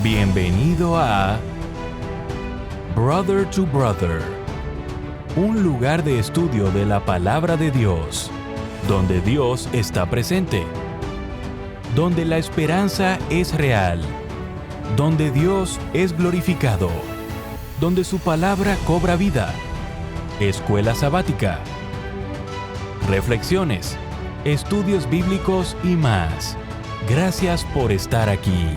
Bienvenido a Brother to Brother, un lugar de estudio de la palabra de Dios, donde Dios está presente, donde la esperanza es real, donde Dios es glorificado, donde su palabra cobra vida. Escuela sabática, reflexiones, estudios bíblicos y más. Gracias por estar aquí.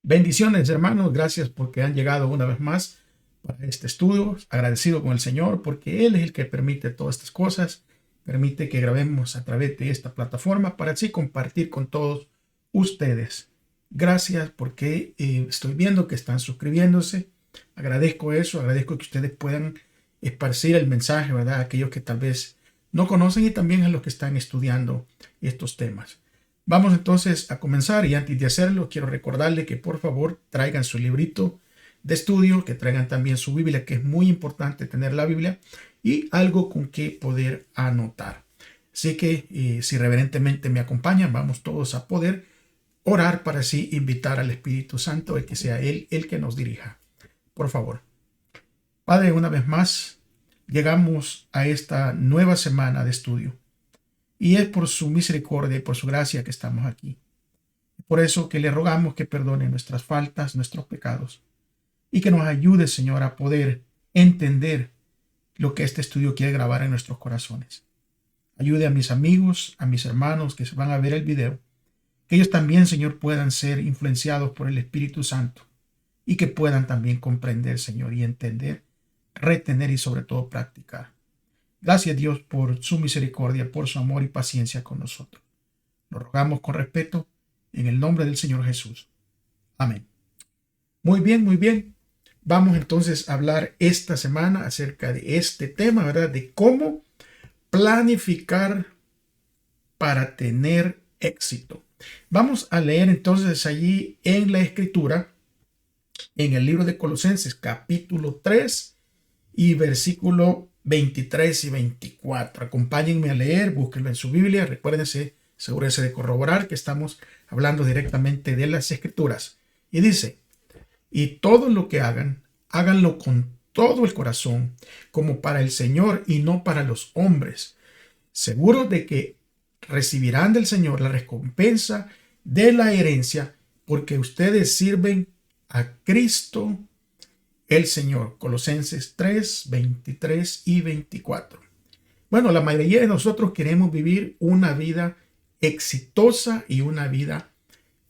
Bendiciones, hermanos. Gracias porque han llegado una vez más para este estudio. Agradecido con el Señor porque Él es el que permite todas estas cosas. Permite que grabemos a través de esta plataforma para así compartir con todos ustedes. Gracias porque estoy viendo que están suscribiéndose. Agradezco eso. Agradezco que ustedes puedan esparcir el mensaje, ¿verdad? A aquellos que tal vez no conocen y también a los que están estudiando estos temas. Vamos entonces a comenzar, y antes de hacerlo quiero recordarle que por favor traigan su librito de estudio, que traigan también su Biblia, que es muy importante tener la Biblia y algo con que poder anotar. Así que si reverentemente me acompañan, vamos todos a poder orar para así invitar al Espíritu Santo y que sea Él el que nos dirija. Por favor. Padre, una vez más llegamos a esta nueva semana de estudio. Y es por su misericordia y por su gracia que estamos aquí. Por eso que le rogamos que perdone nuestras faltas, nuestros pecados, y que nos ayude, Señor, a poder entender lo que este estudio quiere grabar en nuestros corazones. Ayude a mis amigos, a mis hermanos que se van a ver el video, que ellos también, Señor, puedan ser influenciados por el Espíritu Santo y que puedan también comprender, Señor, y entender, retener y sobre todo practicar. Gracias, Dios, por su misericordia, por su amor y paciencia con nosotros. Lo rogamos con respeto en el nombre del Señor Jesús. Amén. Muy bien, muy bien. Vamos entonces a hablar esta semana acerca de este tema, ¿verdad? De cómo planificar para tener éxito. Vamos a leer entonces allí en la Escritura, en el libro de Colosenses, capítulo 3 y versículo 23 y 24. Acompáñenme a leer, búsquenlo en su Biblia. Recuérdense, asegúrense de corroborar que estamos hablando directamente de las Escrituras. Y dice, y todo lo que hagan, háganlo con todo el corazón, como para el Señor y no para los hombres, seguros de que recibirán del Señor la recompensa de la herencia, porque ustedes sirven a Cristo el Señor. Colosenses 3, 23 y 24. Bueno, la mayoría de nosotros queremos vivir una vida exitosa y una vida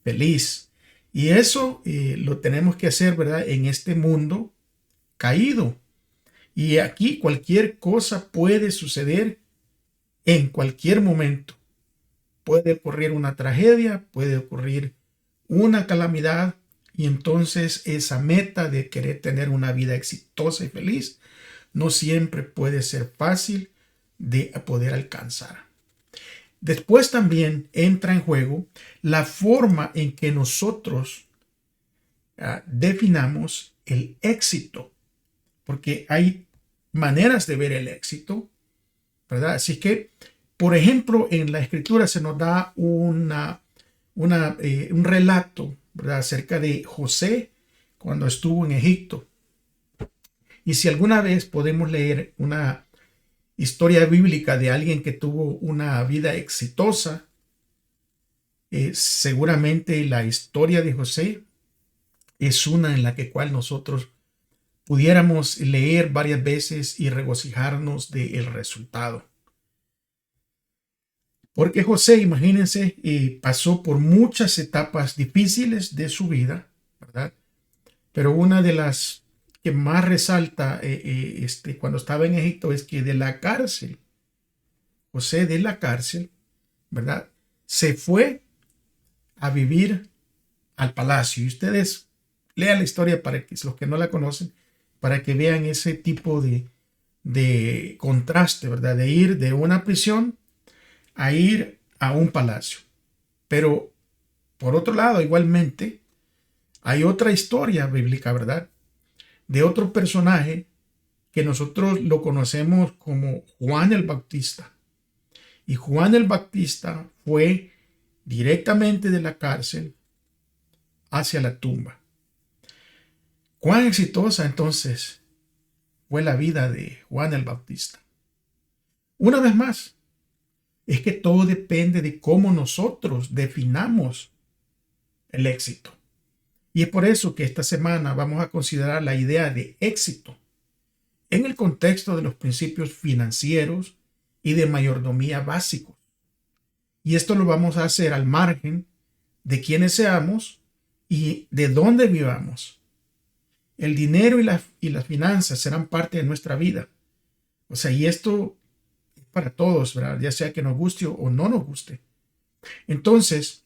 feliz. Y eso lo tenemos que hacer, ¿verdad? En este mundo caído. Y aquí cualquier cosa puede suceder en cualquier momento. Puede ocurrir una tragedia, puede ocurrir una calamidad. Y entonces esa meta de querer tener una vida exitosa y feliz no siempre puede ser fácil de poder alcanzar. Después también entra en juego la forma en que nosotros definamos el éxito, porque hay maneras de ver el éxito, ¿verdad? Así que, por ejemplo, en la Escritura se nos da un relato, ¿verdad?, acerca de José cuando estuvo en Egipto. Y si alguna vez podemos leer una historia bíblica de alguien que tuvo una vida exitosa, seguramente la historia de José es una en la cual nosotros pudiéramos leer varias veces y regocijarnos del resultado. Porque José, imagínense, pasó por muchas etapas difíciles de su vida, ¿verdad? Pero una de las que más resalta cuando estaba en Egipto es que de la cárcel, José de la cárcel, ¿verdad?, se fue a vivir al palacio. Y ustedes lean la historia para que los que no la conocen, para que vean ese tipo de contraste, ¿verdad? De ir de una prisión a ir a un palacio. Pero por otro lado, igualmente, hay otra historia bíblica, ¿verdad?, de otro personaje que nosotros lo conocemos como Juan el Bautista. Y Juan el Bautista fue directamente de la cárcel hacia la tumba. ¿Cuán exitosa entonces fue la vida de Juan el Bautista? Una vez más, es que todo depende de cómo nosotros definamos el éxito. Y es por eso que esta semana vamos a considerar la idea de éxito en el contexto de los principios financieros y de mayordomía básicos. Y esto lo vamos a hacer al margen de quiénes seamos y de dónde vivamos. El dinero y las finanzas serán parte de nuestra vida. O sea, y esto es para todos, ¿verdad? Ya sea que nos guste o no nos guste. Entonces,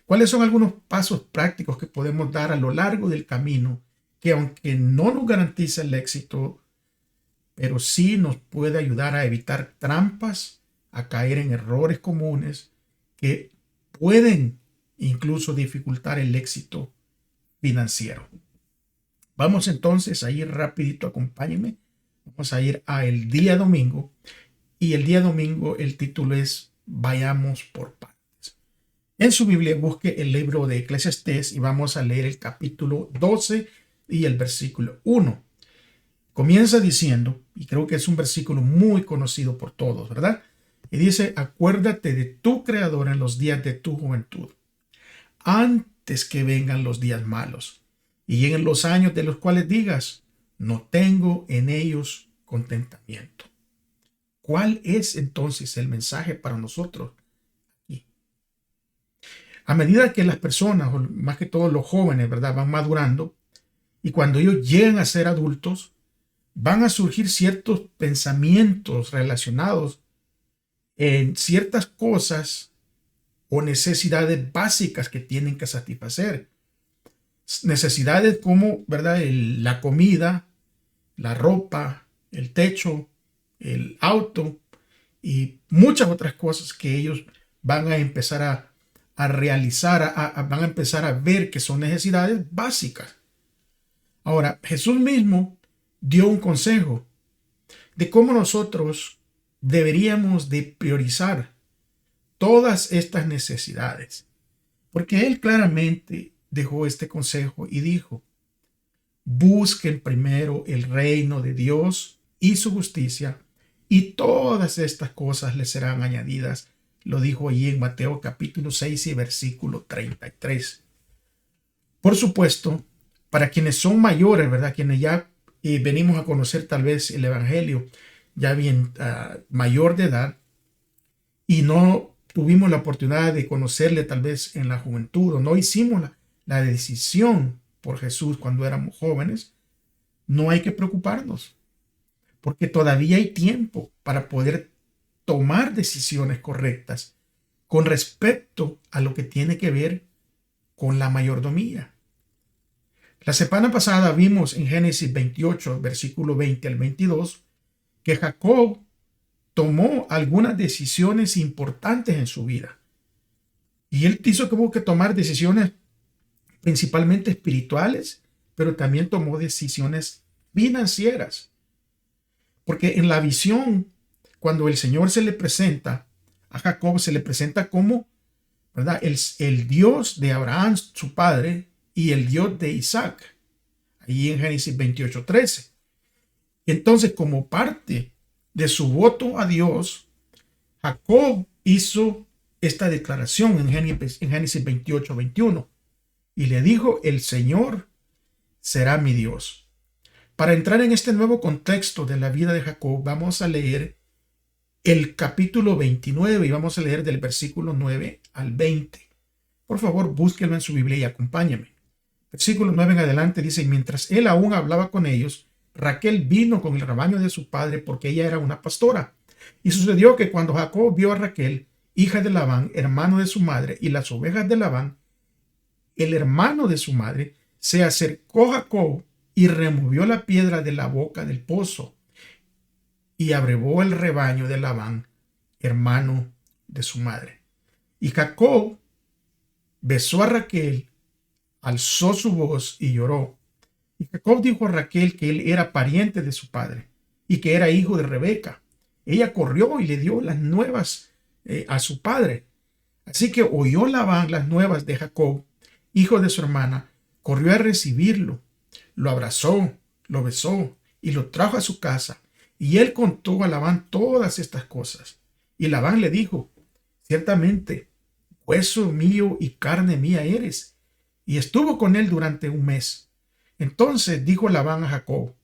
¿cuáles son algunos pasos prácticos que podemos dar a lo largo del camino que, aunque no nos garantiza el éxito, pero sí nos puede ayudar a evitar trampas, a caer en errores comunes que pueden incluso dificultar el éxito financiero? Vamos entonces a ir rapidito, acompáñenme. Vamos a ir a el día domingo. Y el día domingo el título es Vayamos por partes. En su Biblia busque el libro de Eclesiastés y vamos a leer el capítulo 12 y el versículo 1. Comienza diciendo, y creo que es un versículo muy conocido por todos, ¿verdad? Y dice: acuérdate de tu Creador en los días de tu juventud, antes que vengan los días malos, y en los años de los cuales digas, no tengo en ellos contentamiento. ¿Cuál es entonces el mensaje para nosotros aquí? A medida que las personas, o más que todo los jóvenes, ¿verdad?, van madurando, y cuando ellos llegan a ser adultos, van a surgir ciertos pensamientos relacionados en ciertas cosas o necesidades básicas que tienen que satisfacer. Necesidades como, ¿verdad?, la comida, la ropa, el techo, el auto y muchas otras cosas que ellos van a empezar a realizar, van a empezar a ver que son necesidades básicas. Ahora, Jesús mismo dio un consejo de cómo nosotros deberíamos de priorizar todas estas necesidades, porque Él claramente dejó este consejo y dijo: busquen primero el reino de Dios y su justicia, y todas estas cosas les serán añadidas. Lo dijo allí en Mateo capítulo 6 y versículo 33. Por supuesto, para quienes son mayores, ¿verdad?, quienes ya venimos a conocer tal vez el Evangelio ya bien mayor de edad y no tuvimos la oportunidad de conocerle tal vez en la juventud, o no hicimos la decisión por Jesús cuando éramos jóvenes, no hay que preocuparnos, porque todavía hay tiempo para poder tomar decisiones correctas con respecto a lo que tiene que ver con la mayordomía. La semana pasada vimos en Génesis 28, versículo 20 al 22, que Jacob tomó algunas decisiones importantes en su vida. Y él tuvo que tomar decisiones principalmente espirituales, pero también tomó decisiones financieras. Porque en la visión, cuando el Señor se le presenta a Jacob, se le presenta como, ¿verdad?, el Dios de Abraham, su padre, y el Dios de Isaac, ahí en Génesis 28:13. Entonces, como parte de su voto a Dios, Jacob hizo esta declaración en Génesis 28:21, y le dijo: el Señor será mi Dios. Para entrar en este nuevo contexto de la vida de Jacob, vamos a leer el capítulo 29 y vamos a leer del versículo 9 al 20. Por favor, búsquenlo en su Biblia y acompáñenme. Versículo 9 en adelante dice: y mientras él aún hablaba con ellos, Raquel vino con el rebaño de su padre, porque ella era una pastora. Y sucedió que cuando Jacob vio a Raquel, hija de Labán, hermano de su madre, y las ovejas de Labán, el hermano de su madre, se acercó a Jacob y removió la piedra de la boca del pozo y abrevó el rebaño de Labán, hermano de su madre. Y Jacob besó a Raquel, alzó su voz y lloró. Y Jacob dijo a Raquel que él era pariente de su padre. y que era hijo de Rebeca. Ella corrió y le dio las nuevas a su padre. Así que oyó Labán las nuevas de Jacob, hijo de su hermana, corrió a recibirlo, lo abrazó, lo besó y lo trajo a su casa. Y él contó a Labán todas estas cosas. Y Labán le dijo: ciertamente, hueso mío y carne mía eres. Y estuvo con él durante un mes. Entonces dijo Labán a Jacob: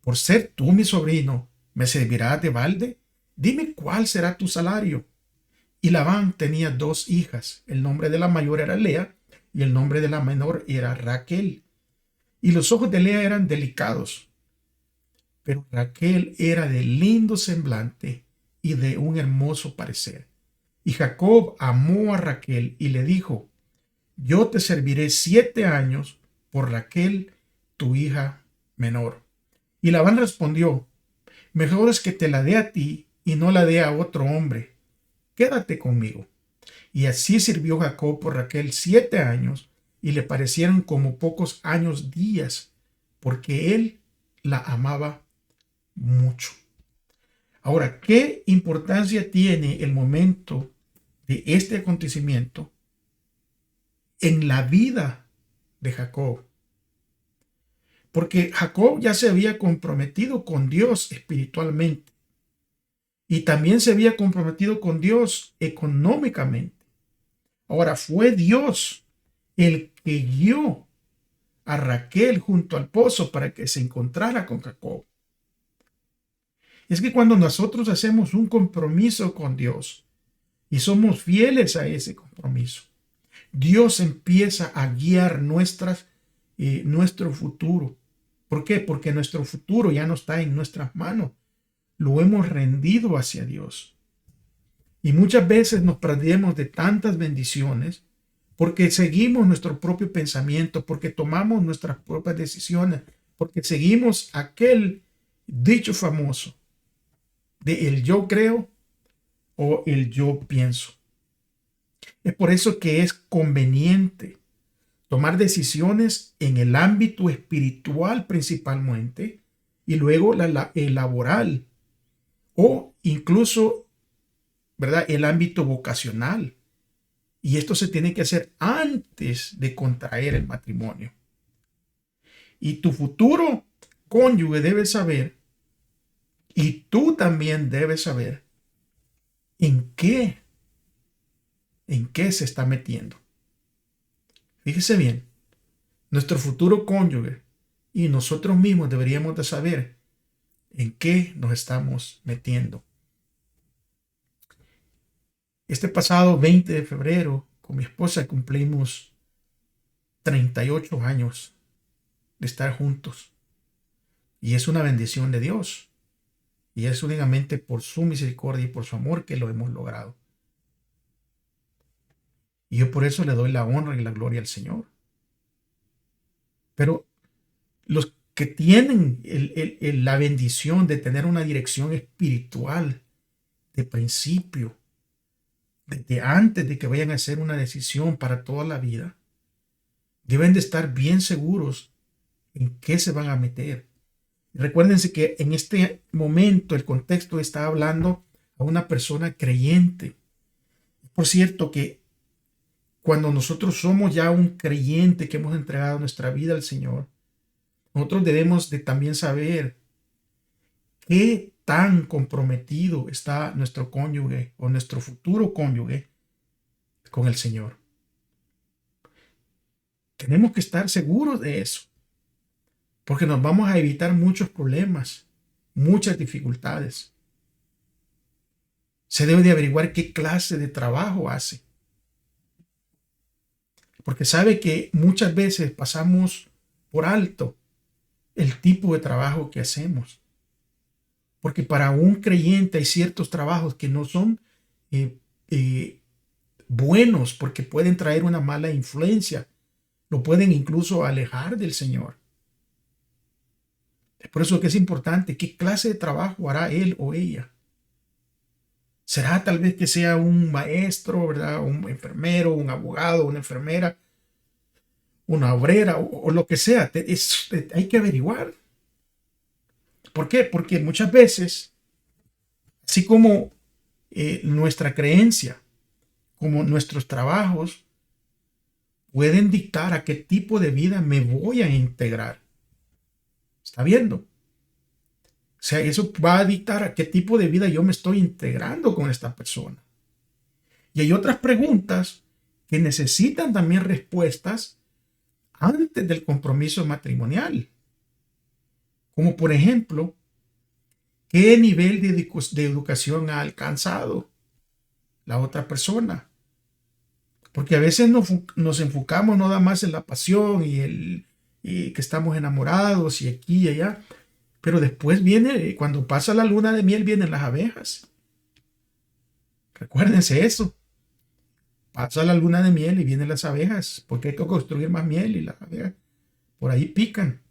por ser tú mi sobrino, ¿me servirás de balde? Dime cuál será tu salario. Y Labán tenía 2 hijas. El nombre de la mayor era Lea y el nombre de la menor era Raquel. Y los ojos de Lea eran delicados, pero Raquel era de lindo semblante y de un hermoso parecer. Y Jacob amó a Raquel y le dijo: yo te serviré 7 años por Raquel, tu hija menor. Y Labán respondió: mejor es que te la dé a ti y no la dé a otro hombre. Quédate conmigo. Y así sirvió Jacob por Raquel 7 años, y le parecieron como pocos años días, porque él la amaba mucho. Ahora, ¿qué importancia tiene el momento de este acontecimiento en la vida de Jacob? Porque Jacob ya se había comprometido con Dios espiritualmente y también se había comprometido con Dios económicamente. Ahora, fue Dios el que guió a Raquel junto al pozo para que se encontrara con Jacob. Es que cuando nosotros hacemos un compromiso con Dios y somos fieles a ese compromiso, Dios empieza a guiar nuestro futuro. ¿Por qué? Porque nuestro futuro ya no está en nuestras manos. Lo hemos rendido hacia Dios. Y muchas veces nos perdemos de tantas bendiciones porque seguimos nuestro propio pensamiento, porque tomamos nuestras propias decisiones, porque seguimos aquel dicho famoso de el yo creo o el yo pienso. Es por eso que es conveniente tomar decisiones en el ámbito espiritual principalmente y luego el laboral o incluso, ¿verdad?, el ámbito vocacional. Y esto se tiene que hacer antes de contraer el matrimonio. Y tu futuro cónyuge debe saber, y tú también debes saber, en qué se está metiendo. Fíjese bien, nuestro futuro cónyuge y nosotros mismos deberíamos de saber en qué nos estamos metiendo. Este pasado 20 de febrero, con mi esposa cumplimos 38 años de estar juntos. Y es una bendición de Dios. Y es únicamente por su misericordia y por su amor que lo hemos logrado. Y yo por eso le doy la honra y la gloria al Señor. Pero los que tienen la bendición de tener una dirección espiritual de principio, desde antes de que vayan a hacer una decisión para toda la vida, deben de estar bien seguros en qué se van a meter. Recuérdense que en este momento el contexto está hablando a una persona creyente. Por cierto que cuando nosotros somos ya un creyente que hemos entregado nuestra vida al Señor, nosotros debemos de también saber qué tan comprometido está nuestro cónyuge o nuestro futuro cónyuge con el Señor. Tenemos que estar seguros de eso, porque nos vamos a evitar muchos problemas, muchas dificultades. Se debe de averiguar qué clase de trabajo hace, porque sabe que muchas veces pasamos por alto el tipo de trabajo que hacemos. Porque para un creyente hay ciertos trabajos que no son buenos porque pueden traer una mala influencia. Lo pueden incluso alejar del Señor. Es por eso que es importante qué clase de trabajo hará él o ella. ¿Será tal vez que sea un maestro, ¿verdad?, un enfermero, un abogado, una enfermera, una obrera o lo que sea? Hay que averiguar. ¿Por qué? Porque muchas veces, así como nuestra creencia, como nuestros trabajos, pueden dictar a qué tipo de vida me voy a integrar. ¿Está viendo? O sea, eso va a dictar a qué tipo de vida yo me estoy integrando con esta persona. Y hay otras preguntas que necesitan también respuestas antes del compromiso matrimonial. Como por ejemplo, ¿qué nivel de educación ha alcanzado la otra persona? Porque a veces nos enfocamos nada más en la pasión y que estamos enamorados y aquí y allá. Pero después viene, cuando pasa la luna de miel, vienen las abejas. Recuérdense eso. Pasa la luna de miel y vienen las abejas, porque hay que construir más miel y las abejas por ahí pican.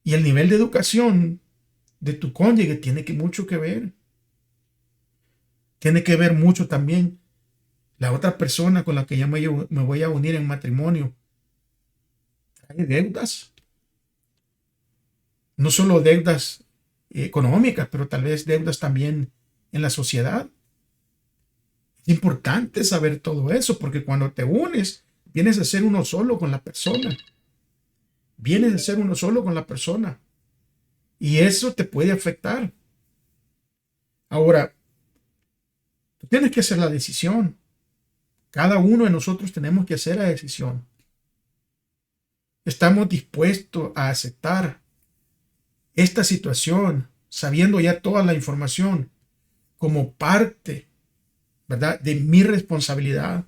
Y el nivel de educación de tu cónyuge tiene mucho que ver. Tiene que ver mucho también la otra persona con la que yo me voy a unir en matrimonio. Hay deudas. No solo deudas económicas, pero tal vez deudas también en la sociedad. Es importante saber todo eso, porque cuando te unes, vienes a ser uno solo con la persona. Vienes a ser uno solo con la persona. Y eso te puede afectar. Ahora, tú tienes que hacer la decisión. Cada uno de nosotros tenemos que hacer la decisión. Estamos dispuestos a aceptar esta situación, sabiendo ya toda la información, como parte, ¿verdad?, de mi responsabilidad.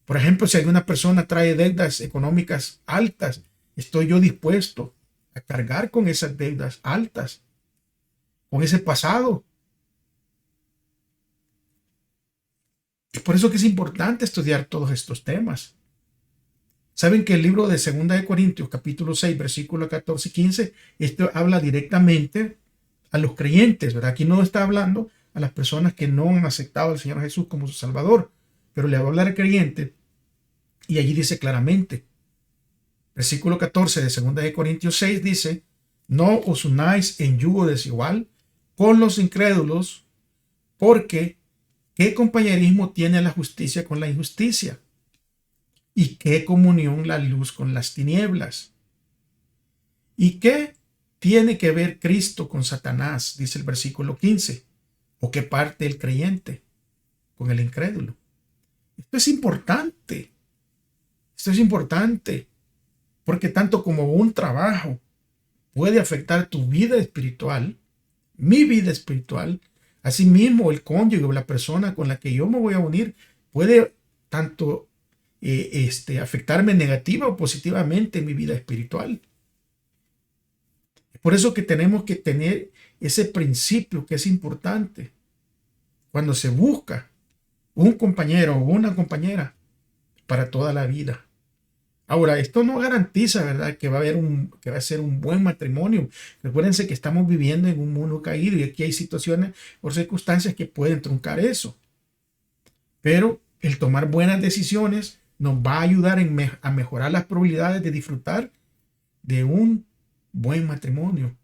Por ejemplo, si alguna persona trae deudas económicas altas, ¿estoy yo dispuesto a cargar con esas deudas altas, con ese pasado? Es por eso que es importante estudiar todos estos temas. Saben que el libro de 2 Corintios, capítulo 6, versículos 14 y 15, esto habla directamente a los creyentes, ¿verdad? Aquí no está hablando a las personas que no han aceptado al Señor Jesús como su Salvador, pero le va a hablar al creyente, y allí dice claramente, versículo 14 de 2 Corintios 6 dice, no os unáis en yugo desigual con los incrédulos, porque ¿qué compañerismo tiene la justicia con la injusticia? ¿Y qué comunión la luz con las tinieblas? ¿Y qué tiene que ver Cristo con Satanás? Dice el versículo 15. ¿O qué parte el creyente con el incrédulo? Esto es importante. Esto es importante. Porque tanto como un trabajo puede afectar tu vida espiritual, mi vida espiritual, asimismo el cónyuge o la persona con la que yo me voy a unir puede tanto afectarme negativa o positivamente en mi vida espiritual. Es por eso que tenemos que tener ese principio que es importante cuando se busca un compañero o una compañera para toda la vida. Ahora, esto no garantiza, ¿verdad?, que va a ser un buen matrimonio. Recuérdense que estamos viviendo en un mundo caído y aquí hay situaciones o circunstancias que pueden truncar eso. Pero el tomar buenas decisiones nos va a ayudar a mejorar las probabilidades de disfrutar de un buen matrimonio.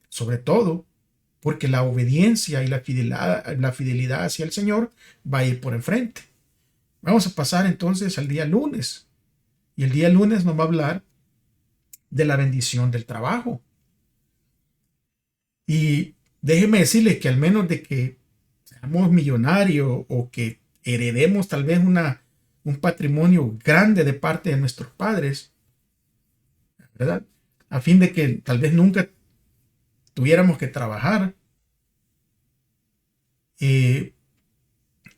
Sobre todo porque la obediencia y la fidelidad hacia el Señor va a ir por enfrente. Vamos a pasar entonces al día lunes. Y el día lunes nos va a hablar de la bendición del trabajo. Y déjenme decirles que al menos de que seamos millonarios o que heredemos tal vez un patrimonio grande de parte de nuestros padres, ¿verdad?, a fin de que tal vez nunca tuviéramos que trabajar,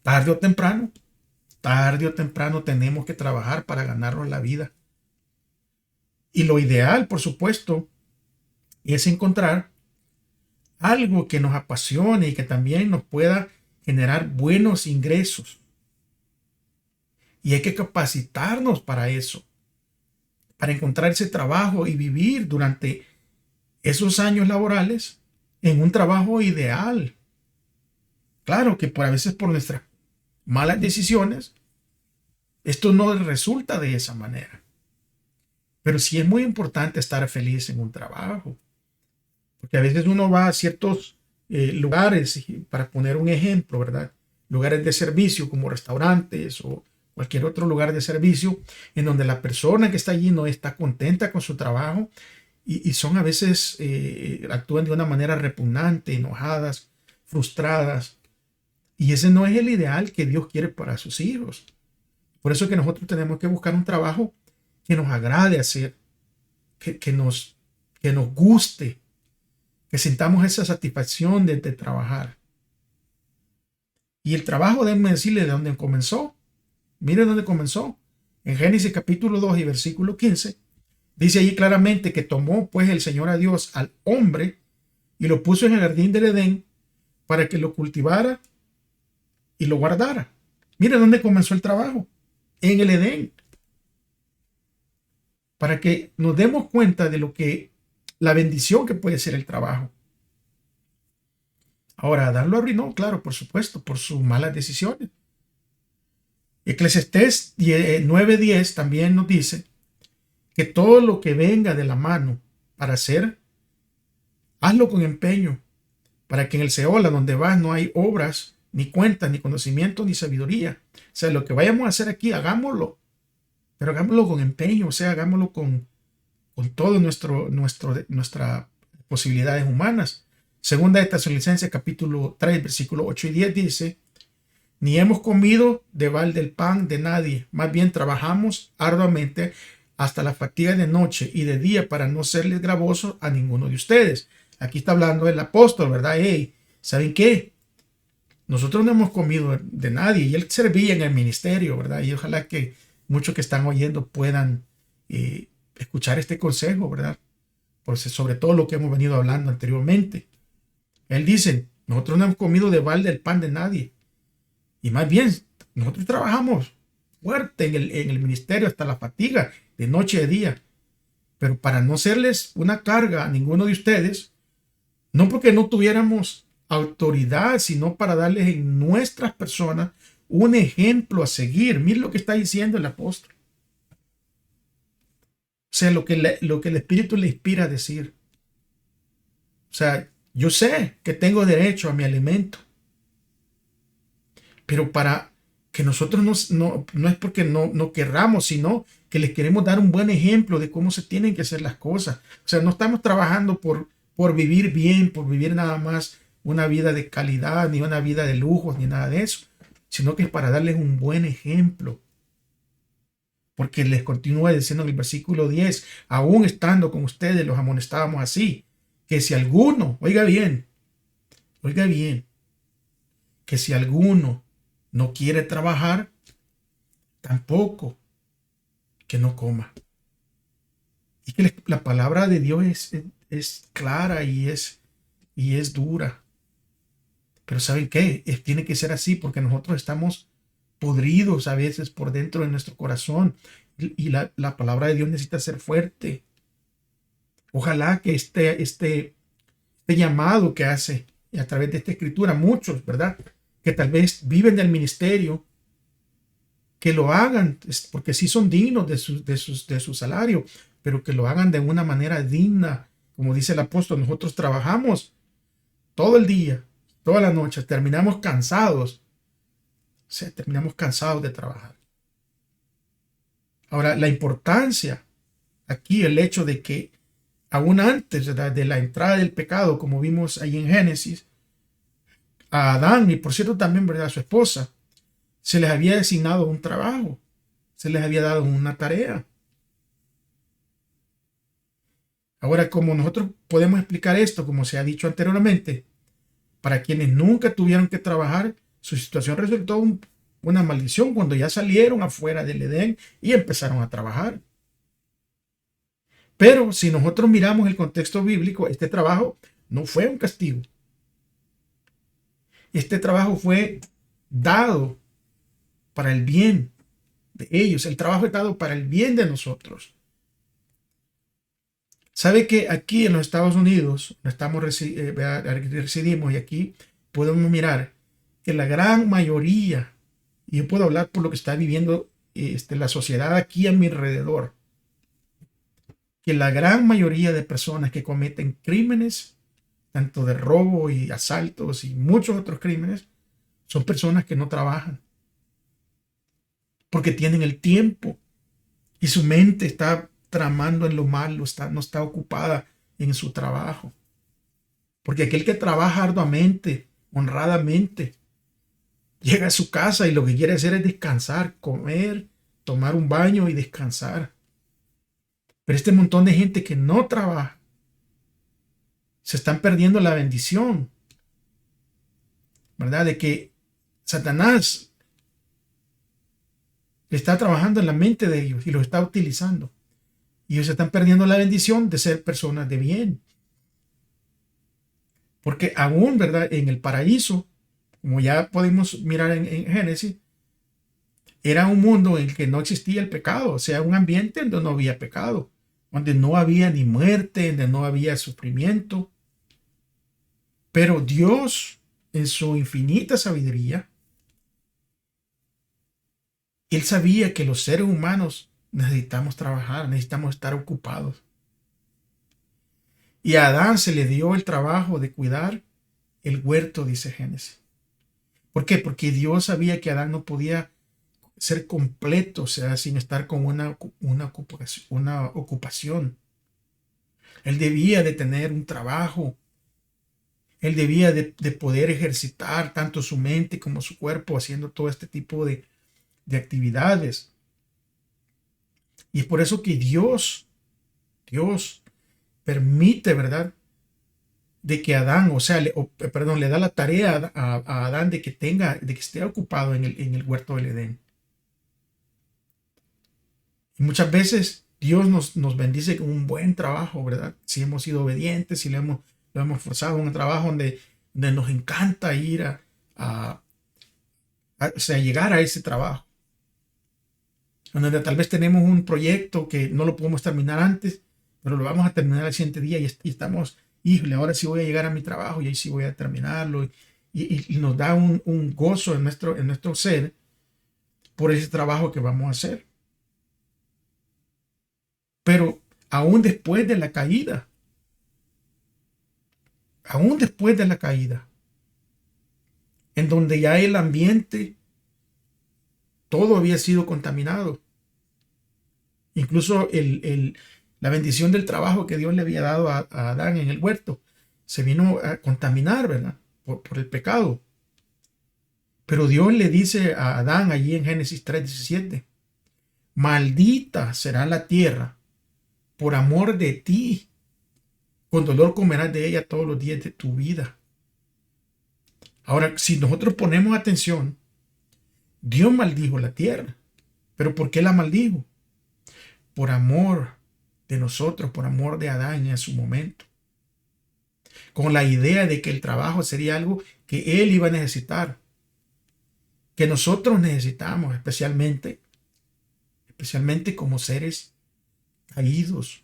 tarde o temprano tenemos que trabajar para ganarnos la vida. Y lo ideal, por supuesto, es encontrar algo que nos apasione y que también nos pueda generar buenos ingresos. Y hay que capacitarnos para eso, para encontrar ese trabajo y vivir durante esos años laborales en un trabajo ideal. Claro que a veces por nuestras malas decisiones, esto no resulta de esa manera. Pero sí es muy importante estar feliz en un trabajo. Porque a veces uno va a ciertos lugares, para poner un ejemplo, ¿verdad? Lugares de servicio como restaurantes o cualquier otro lugar de servicio, en donde la persona que está allí no está contenta con su trabajo y son a veces, actúan de una manera repugnante, enojadas, frustradas. Y ese no es el ideal que Dios quiere para sus hijos. Por eso es que nosotros tenemos que buscar un trabajo que nos agrade hacer, que nos guste, que sintamos esa satisfacción de trabajar. Y el trabajo, déjenme decirle de dónde comenzó. Miren dónde comenzó. En Génesis capítulo 2 y versículo 15. Dice allí claramente que tomó pues el Señor a Dios al hombre y lo puso en el jardín del Edén para que lo cultivara y lo guardara. Miren dónde comenzó el trabajo. En el Edén. Para que nos demos cuenta de la bendición que puede ser el trabajo. Ahora, Adán lo arruinó, claro, por supuesto, por sus malas decisiones. Eclesiastés 9:10 también nos dice que todo lo que venga de la mano para hacer, hazlo con empeño, para que en el Seol, a donde vas, no hay obras, ni cuentas, ni conocimiento, ni sabiduría. O sea, lo que vayamos a hacer aquí, hagámoslo, pero hagámoslo con empeño, o sea, hagámoslo con todo nuestras posibilidades humanas. Segunda de Tesalonicenses capítulo 3, versículo 8 y 10 dice: ni hemos comido de balde el pan de nadie, más bien trabajamos arduamente hasta la fatiga de noche y de día para no serles gravosos a ninguno de ustedes. Aquí está hablando el apóstol, ¿verdad? Hey, ¿saben qué? Nosotros no hemos comido de nadie y él servía en el ministerio, ¿verdad? Y ojalá que muchos que están oyendo puedan escuchar este consejo, ¿verdad? Por sobre todo lo que hemos venido hablando anteriormente. Él dice, nosotros no hemos comido de balde el pan de nadie. Y más bien, nosotros trabajamos fuerte en el ministerio hasta la fatiga, de noche y de día. Pero para no serles una carga a ninguno de ustedes, no porque no tuviéramos autoridad, sino para darles en nuestras personas un ejemplo a seguir. Miren lo que está diciendo el apóstol. O sea, lo que el Espíritu le inspira a decir. O sea, yo sé que tengo derecho a mi alimento. Pero para que nosotros no es porque no querramos, sino que les queremos dar un buen ejemplo de cómo se tienen que hacer las cosas. O sea, no estamos trabajando por vivir bien, por vivir nada más una vida de calidad, ni una vida de lujos, ni nada de eso, sino que es para darles un buen ejemplo. Porque les continúa diciendo en el versículo 10, aún estando con ustedes los amonestábamos así, que si alguno, oiga bien, que si alguno no quiere trabajar, tampoco que no coma. Y que la palabra de Dios es clara y es dura. Pero ¿saben qué? Tiene que ser así porque nosotros estamos podridos a veces por dentro de nuestro corazón y la palabra de Dios necesita ser fuerte. Ojalá que este llamado que hace a través de esta escritura, muchos, ¿verdad?, que tal vez viven del ministerio, que lo hagan porque sí son dignos de su salario, pero que lo hagan de una manera digna. Como dice el apóstol, nosotros trabajamos todo el día, toda la noche, terminamos cansados. O sea, terminamos cansados de trabajar. Ahora, la importancia aquí, el hecho de que aún antes, ¿verdad?, de la entrada del pecado, como vimos ahí en Génesis, a Adán y por cierto también, ¿verdad?, a su esposa, se les había designado un trabajo, se les había dado una tarea. Ahora, como nosotros podemos explicar esto, como se ha dicho anteriormente, para quienes nunca tuvieron que trabajar, su situación resultó una maldición cuando ya salieron afuera del Edén y empezaron a trabajar. Pero si nosotros miramos el contexto bíblico, este trabajo no fue un castigo. Este trabajo fue dado para el bien de ellos. El trabajo es dado para el bien de nosotros. ¿Sabe que aquí en los Estados Unidos residimos y aquí podemos mirar que la gran mayoría, y yo puedo hablar por lo que está viviendo la sociedad aquí a mi alrededor, que la gran mayoría de personas que cometen crímenes tanto de robo y asaltos y muchos otros crímenes, son personas que no trabajan porque tienen el tiempo y su mente está tramando en lo malo, no está ocupada en su trabajo. Porque aquel que trabaja arduamente, honradamente, llega a su casa y lo que quiere hacer es descansar, comer, tomar un baño y descansar. Pero este montón de gente que no trabaja, se están perdiendo la bendición, ¿verdad? De que Satanás está trabajando en la mente de ellos y los está utilizando. Y ellos están perdiendo la bendición de ser personas de bien. Porque aún, ¿verdad? En el paraíso, como ya podemos mirar en Génesis, era un mundo en el que no existía el pecado, o sea, un ambiente donde no había pecado, donde no había ni muerte, donde no había sufrimiento. Pero Dios, en su infinita sabiduría, Él sabía que los seres humanos necesitamos trabajar, necesitamos estar ocupados. Y a Adán se le dio el trabajo de cuidar el huerto, dice Génesis. ¿Por qué? Porque Dios sabía que Adán no podía ser completo, o sea, sin estar con una ocupación. Él debía de tener un trabajo. Él debía de poder ejercitar tanto su mente como su cuerpo haciendo todo este tipo de actividades. Y es por eso que Dios permite, ¿verdad? De que Adán, le da la tarea a Adán de que esté ocupado en el huerto del Edén. Y muchas veces Dios nos bendice con un buen trabajo, ¿verdad? Si hemos sido obedientes, si lo hemos forzado, un trabajo donde nos encanta ir a llegar a ese trabajo. Donde tal vez tenemos un proyecto que no lo podemos terminar antes, pero lo vamos a terminar al siguiente día y estamos, híjole, ahora sí voy a llegar a mi trabajo y ahí sí voy a terminarlo. Y nos da un gozo en nuestro ser por ese trabajo que vamos a hacer. Pero aún después de la caída, en donde ya el ambiente, todo había sido contaminado. Incluso la bendición del trabajo que Dios le había dado a Adán en el huerto se vino a contaminar, ¿verdad? Por el pecado. Pero Dios le dice a Adán allí en Génesis 3:17, maldita será la tierra por amor de ti. Con dolor comerás de ella todos los días de tu vida. Ahora, si nosotros ponemos atención, Dios maldijo la tierra. ¿Pero por qué la maldijo? Por amor de nosotros, por amor de Adán en su momento. Con la idea de que el trabajo sería algo que él iba a necesitar. Que nosotros necesitamos, especialmente como seres caídos.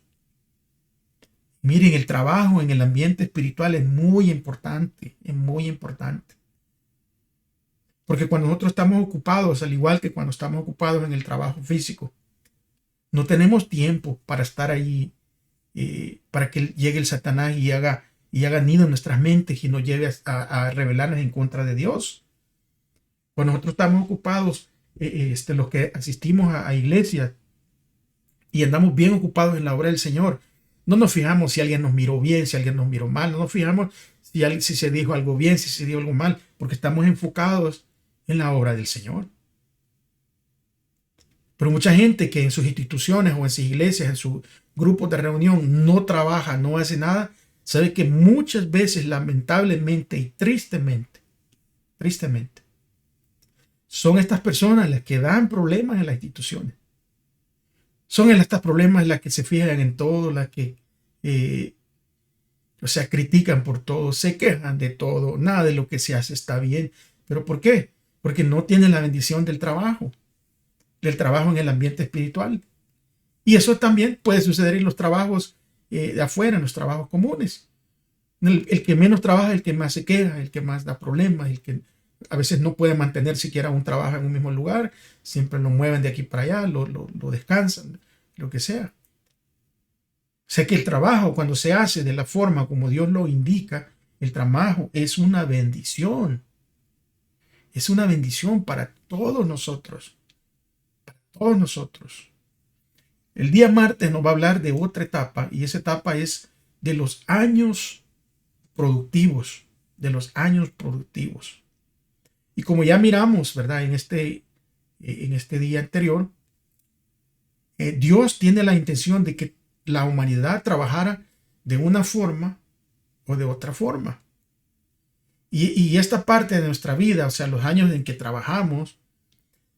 Miren, el trabajo en el ambiente espiritual es muy importante, Porque cuando nosotros estamos ocupados, al igual que cuando estamos ocupados en el trabajo físico, no tenemos tiempo para estar ahí, para que llegue el Satanás y haga nido en nuestras mentes y nos lleve a rebelarnos en contra de Dios. Cuando nosotros estamos ocupados, los que asistimos a iglesias y andamos bien ocupados en la obra del Señor, no nos fijamos si alguien nos miró bien, si alguien nos miró mal, no nos fijamos si se dijo algo bien, si se dijo algo mal, porque estamos enfocados en la obra del Señor. Pero mucha gente que en sus instituciones o en sus iglesias, en sus grupos de reunión, no trabaja, no hace nada, sabe que muchas veces, lamentablemente y tristemente, son estas personas las que dan problemas en las instituciones. Son estas problemas las que se fijan en todo, las que, critican por todo, se quejan de todo, nada de lo que se hace está bien. ¿Pero por qué? Porque no tienen la bendición del trabajo en el ambiente espiritual. Y eso también puede suceder en los trabajos de afuera, en los trabajos comunes. El que menos trabaja es el que más se queja, el que más da problemas, el que a veces no puede mantener siquiera un trabajo en un mismo lugar, siempre lo mueven de aquí para allá, lo descansan, lo que sea. Sé que el trabajo, cuando se hace de la forma como Dios lo indica, el trabajo es una bendición. Es una bendición para todos nosotros. Para todos nosotros. El día martes nos va a hablar de otra etapa, y esa etapa es de los años productivos. De los años productivos. Y como ya miramos, ¿verdad? En este día anterior, Dios tiene la intención de que la humanidad trabajara de una forma o de otra forma. Y esta parte de nuestra vida, o sea, los años en que trabajamos,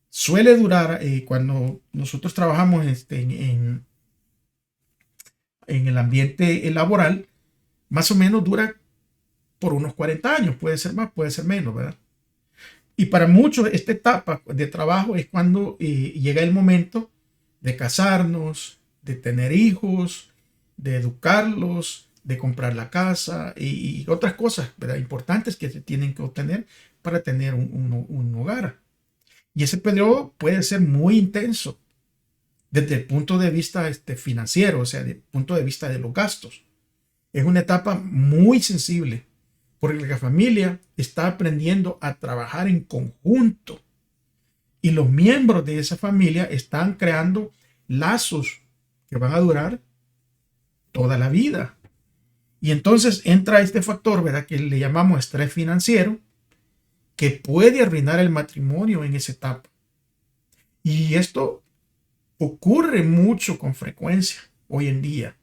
suele durar, cuando nosotros trabajamos en el ambiente laboral, más o menos dura por unos 40 años, puede ser más, puede ser menos, ¿verdad? Y para muchos esta etapa de trabajo es cuando llega el momento de casarnos, de tener hijos, de educarlos, de comprar la casa y otras cosas, ¿verdad?, importantes que se tienen que obtener para tener un hogar. Y ese periodo puede ser muy intenso desde el punto de vista financiero, o sea, desde el punto de vista de los gastos. Es una etapa muy sensible porque la familia está aprendiendo a trabajar en conjunto y los miembros de esa familia están creando lazos que van a durar toda la vida. Y entonces entra este factor, ¿verdad?, que le llamamos estrés financiero, que puede arruinar el matrimonio en esa etapa. Y esto ocurre mucho con frecuencia hoy en día.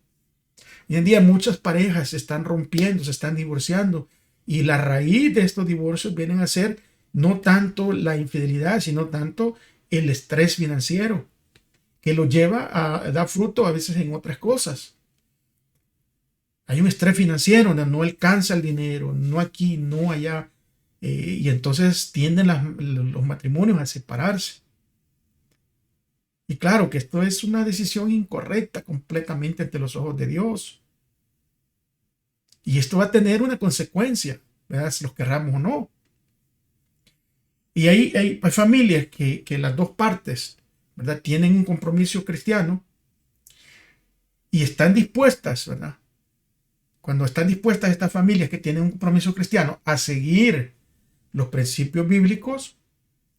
Hoy en día muchas parejas se están rompiendo, se están divorciando, y la raíz de estos divorcios vienen a ser no tanto la infidelidad, sino tanto el estrés financiero, que lo lleva a dar fruto a veces en otras cosas. Hay un estrés financiero, no alcanza el dinero, no aquí, no allá, y entonces tienden los matrimonios a separarse. Y claro que esto es una decisión incorrecta completamente ante los ojos de Dios. Y esto va a tener una consecuencia, ¿verdad?, si los querramos o no. Y hay familias que las dos partes, ¿verdad?, tienen un compromiso cristiano y están dispuestas, ¿verdad?, cuando están dispuestas estas familias que tienen un compromiso cristiano a seguir los principios bíblicos,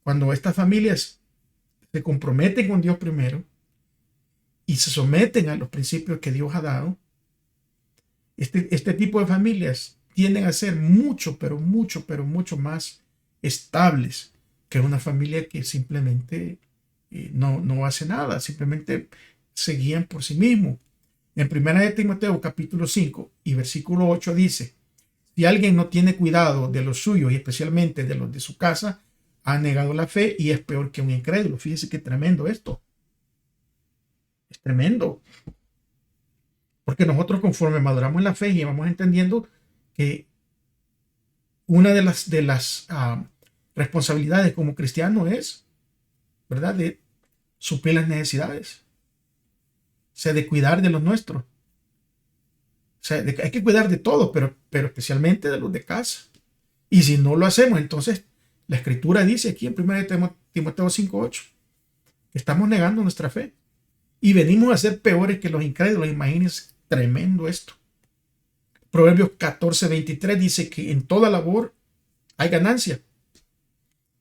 cuando estas familias se comprometen con Dios primero y se someten a los principios que Dios ha dado, este tipo de familias tienden a ser mucho, pero mucho más estables que una familia que simplemente no hace nada, simplemente se guían por sí mismo. En 1 Timoteo capítulo 5 y versículo 8 dice: si alguien no tiene cuidado de los suyos y especialmente de los de su casa, ha negado la fe y es peor que un incrédulo. Fíjese qué tremendo esto. Es tremendo. Porque nosotros, conforme maduramos en la fe y vamos entendiendo que una de las responsabilidades como cristiano es, ¿verdad?, de suplir las necesidades. O sea, de cuidar de los nuestros. O sea, hay que cuidar de todos, pero especialmente de los de casa. Y si no lo hacemos, entonces la Escritura dice aquí en 1 Timoteo 5:8 que estamos negando nuestra fe. Y venimos a ser peores que los incrédulos. Imagínense, tremendo esto. Proverbios 14:23 dice que en toda labor hay ganancia,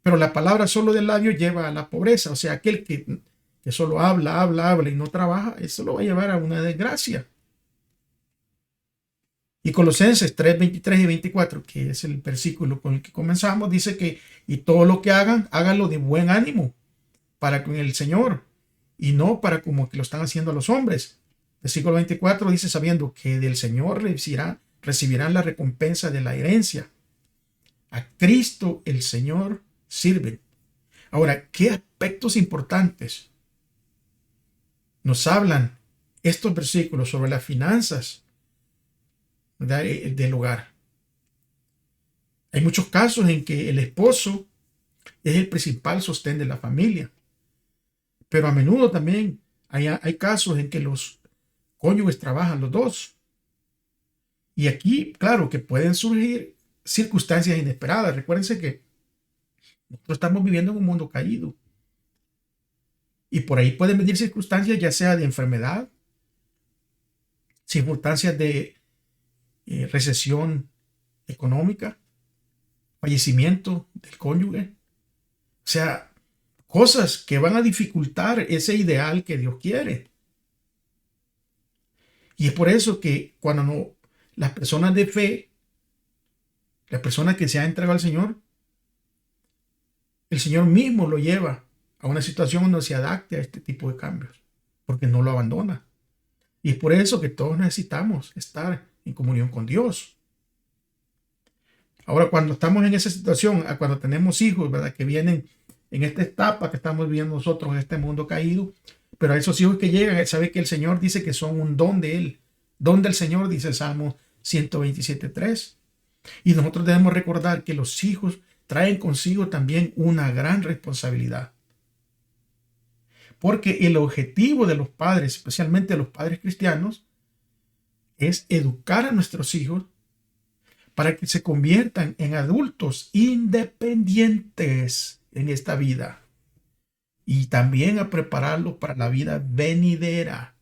pero la palabra solo del labio lleva a la pobreza. O sea, aquel que solo habla y no trabaja, eso lo va a llevar a una desgracia. Y Colosenses 3:23 y 24, que es el versículo con el que comenzamos, dice que y todo lo que hagan, háganlo de buen ánimo para con el Señor y no para como que lo están haciendo los hombres. Versículo 24 dice: sabiendo que del Señor recibirán la recompensa de la herencia. A Cristo el Señor sirven. Ahora, ¿qué aspectos importantes nos hablan estos versículos sobre las finanzas, ¿verdad?, del hogar? Hay muchos casos en que el esposo es el principal sostén de la familia, pero a menudo también hay casos en que los cónyuges trabajan los dos. Y aquí, claro, que pueden surgir circunstancias inesperadas. Recuérdense que nosotros estamos viviendo en un mundo caído. Y por ahí pueden venir circunstancias, ya sea de enfermedad, circunstancias de recesión económica, fallecimiento del cónyuge. O sea, cosas que van a dificultar ese ideal que Dios quiere. Y es por eso que cuando las personas de fe, las personas que se han entregado al Señor, el Señor mismo lo lleva a una situación donde se adapte a este tipo de cambios, porque no lo abandona. Y es por eso que todos necesitamos estar en comunión con Dios. Ahora, cuando estamos en esa situación, cuando tenemos hijos, ¿verdad?, que vienen en esta etapa que estamos viviendo nosotros en este mundo caído, pero a esos hijos que llegan, sabe que el Señor dice que son un don de Él. Don del Señor, dice el Salmo 127:3. Y nosotros debemos recordar que los hijos traen consigo también una gran responsabilidad. Porque el objetivo de los padres, especialmente los padres cristianos, es educar a nuestros hijos para que se conviertan en adultos independientes en esta vida y también a prepararlos para la vida venidera.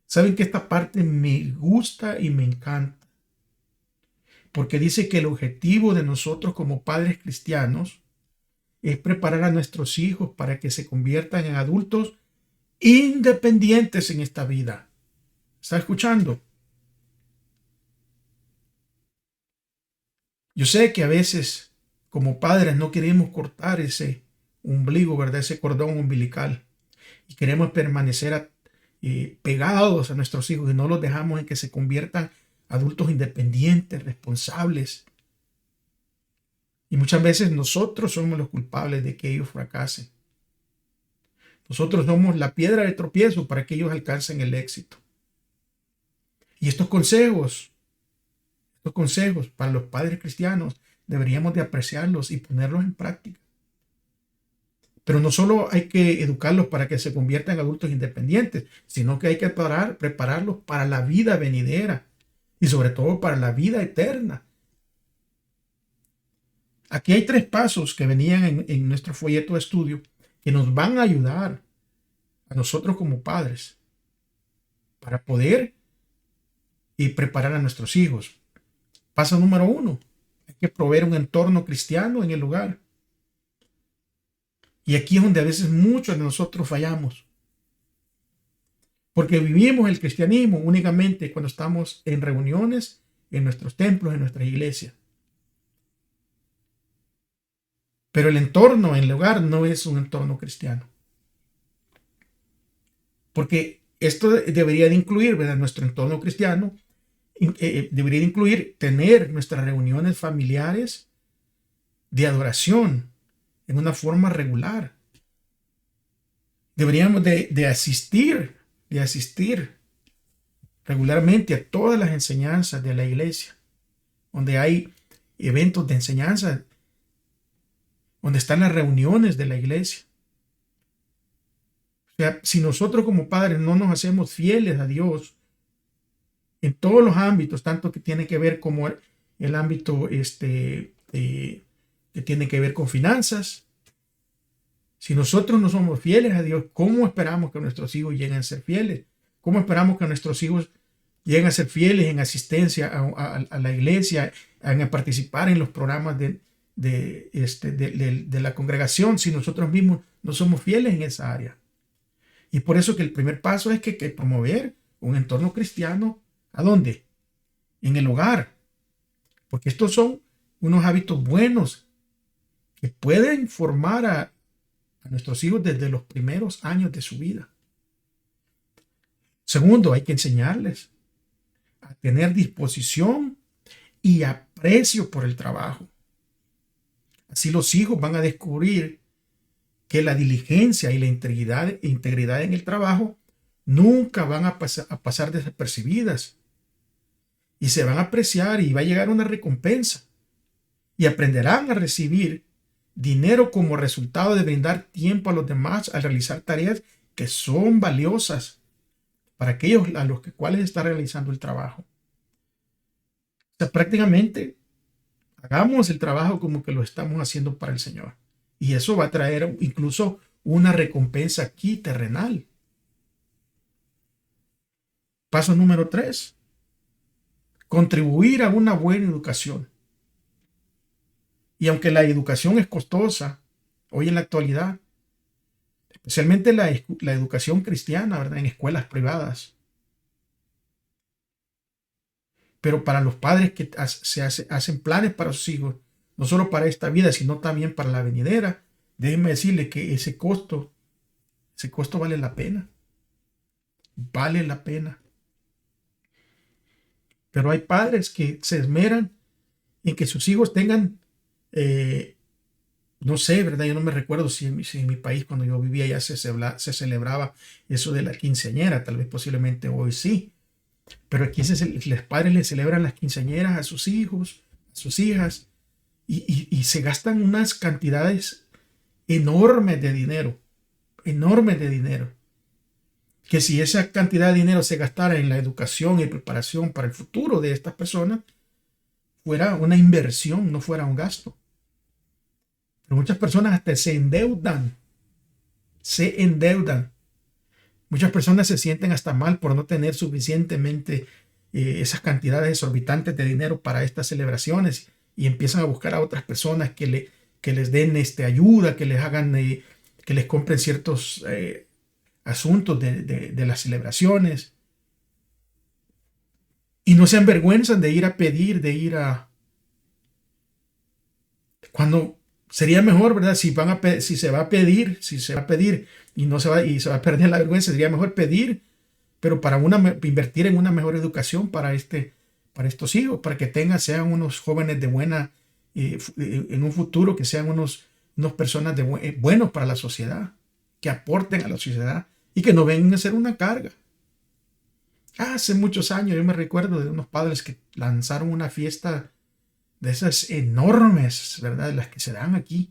Saben que esta parte me gusta y me encanta, porque dice que el objetivo de nosotros como padres cristianos es preparar a nuestros hijos para que se conviertan en adultos independientes en esta vida. ¿Está escuchando? Yo sé que a veces como padres no queremos cortar ese ombligo, ¿verdad? Ese cordón umbilical, y queremos permanecer pegados a nuestros hijos y no los dejamos en que se conviertan adultos independientes, responsables. Y muchas veces nosotros somos los culpables de que ellos fracasen. Nosotros somos la piedra de tropiezo para que ellos alcancen el éxito. Y estos consejos para los padres cristianos deberíamos de apreciarlos y ponerlos en práctica. Pero no solo hay que educarlos para que se conviertan en adultos independientes, sino que hay que prepararlos para la vida venidera y sobre todo para la vida eterna. Aquí hay 3 pasos que venían en nuestro folleto de estudio que nos van a ayudar a nosotros como padres para poder preparar a nuestros hijos. Paso número 1, hay que proveer un entorno cristiano en el hogar. Y aquí es donde a veces muchos de nosotros fallamos. Porque vivimos el cristianismo únicamente cuando estamos en reuniones, en nuestros templos, en nuestras iglesias. Pero el entorno en el hogar no es un entorno cristiano. Porque esto debería de incluir, ¿verdad?, nuestro entorno cristiano. Debería de incluir tener nuestras reuniones familiares de adoración en una forma regular. Deberíamos de asistir regularmente a todas las enseñanzas de la iglesia, donde hay eventos de enseñanza, donde están las reuniones de la iglesia. O sea, si nosotros como padres no nos hacemos fieles a Dios en todos los ámbitos, tanto que tiene que ver como el ámbito que tiene que ver con finanzas, si nosotros no somos fieles a Dios, ¿cómo esperamos que nuestros hijos lleguen a ser fieles? ¿Cómo esperamos que nuestros hijos lleguen a ser fieles en asistencia a la iglesia, a participar en los programas de la congregación, si nosotros mismos no somos fieles en esa área? Y por eso que el primer paso es que promover un entorno cristiano. ¿A dónde? En el hogar. Porque estos son unos hábitos buenos que pueden formar a nuestros hijos desde los primeros años de su vida. Segundo, hay que enseñarles a tener disposición y aprecio por el trabajo. Así los hijos van a descubrir que la diligencia y la integridad en el trabajo nunca van a pasar desapercibidas y se van a apreciar y va a llegar una recompensa y aprenderán a recibir dinero como resultado de brindar tiempo a los demás al realizar tareas que son valiosas para aquellos a los cuales está realizando el trabajo. O sea, prácticamente hagamos el trabajo como que lo estamos haciendo para el Señor. Y eso va a traer incluso una recompensa aquí terrenal. Paso número 3. contribuir a una buena educación. Y aunque la educación es costosa hoy en la actualidad, especialmente la educación cristiana, ¿verdad? En escuelas privadas. Pero para los padres que hacen planes para sus hijos, no solo para esta vida, sino también para la venidera, déjenme decirle que ese costo vale la pena. Vale la pena. Pero hay padres que se esmeran en que sus hijos tengan, no sé, ¿verdad? Yo no me recuerdo si en mi país cuando yo vivía ya se celebraba eso de la quinceañera, tal vez posiblemente hoy sí. Pero aquí los padres le celebran las quinceañeras a sus hijos, a sus hijas, y se gastan unas cantidades enormes de dinero, que si esa cantidad de dinero se gastara en la educación y preparación para el futuro de estas personas, fuera una inversión, no fuera un gasto. Pero muchas personas hasta se endeudan. Muchas personas se sienten hasta mal por no tener suficientemente esas cantidades exorbitantes de dinero para estas celebraciones y empiezan a buscar a otras personas que les den ayuda, que les hagan, que les compren ciertos asuntos de las celebraciones. Y no se avergüenzan de ir a pedir, cuando sería mejor, ¿verdad? Si se va a pedir y se va a perder la vergüenza, sería mejor pedir, pero para invertir en una mejor educación para estos hijos, para que sean unos jóvenes de buena, en un futuro, que sean unos personas buenos para la sociedad, que aporten a la sociedad y que no vengan a ser una carga. Hace muchos años yo me recuerdo de unos padres que lanzaron una fiesta de esas enormes, ¿verdad? Las que se dan aquí.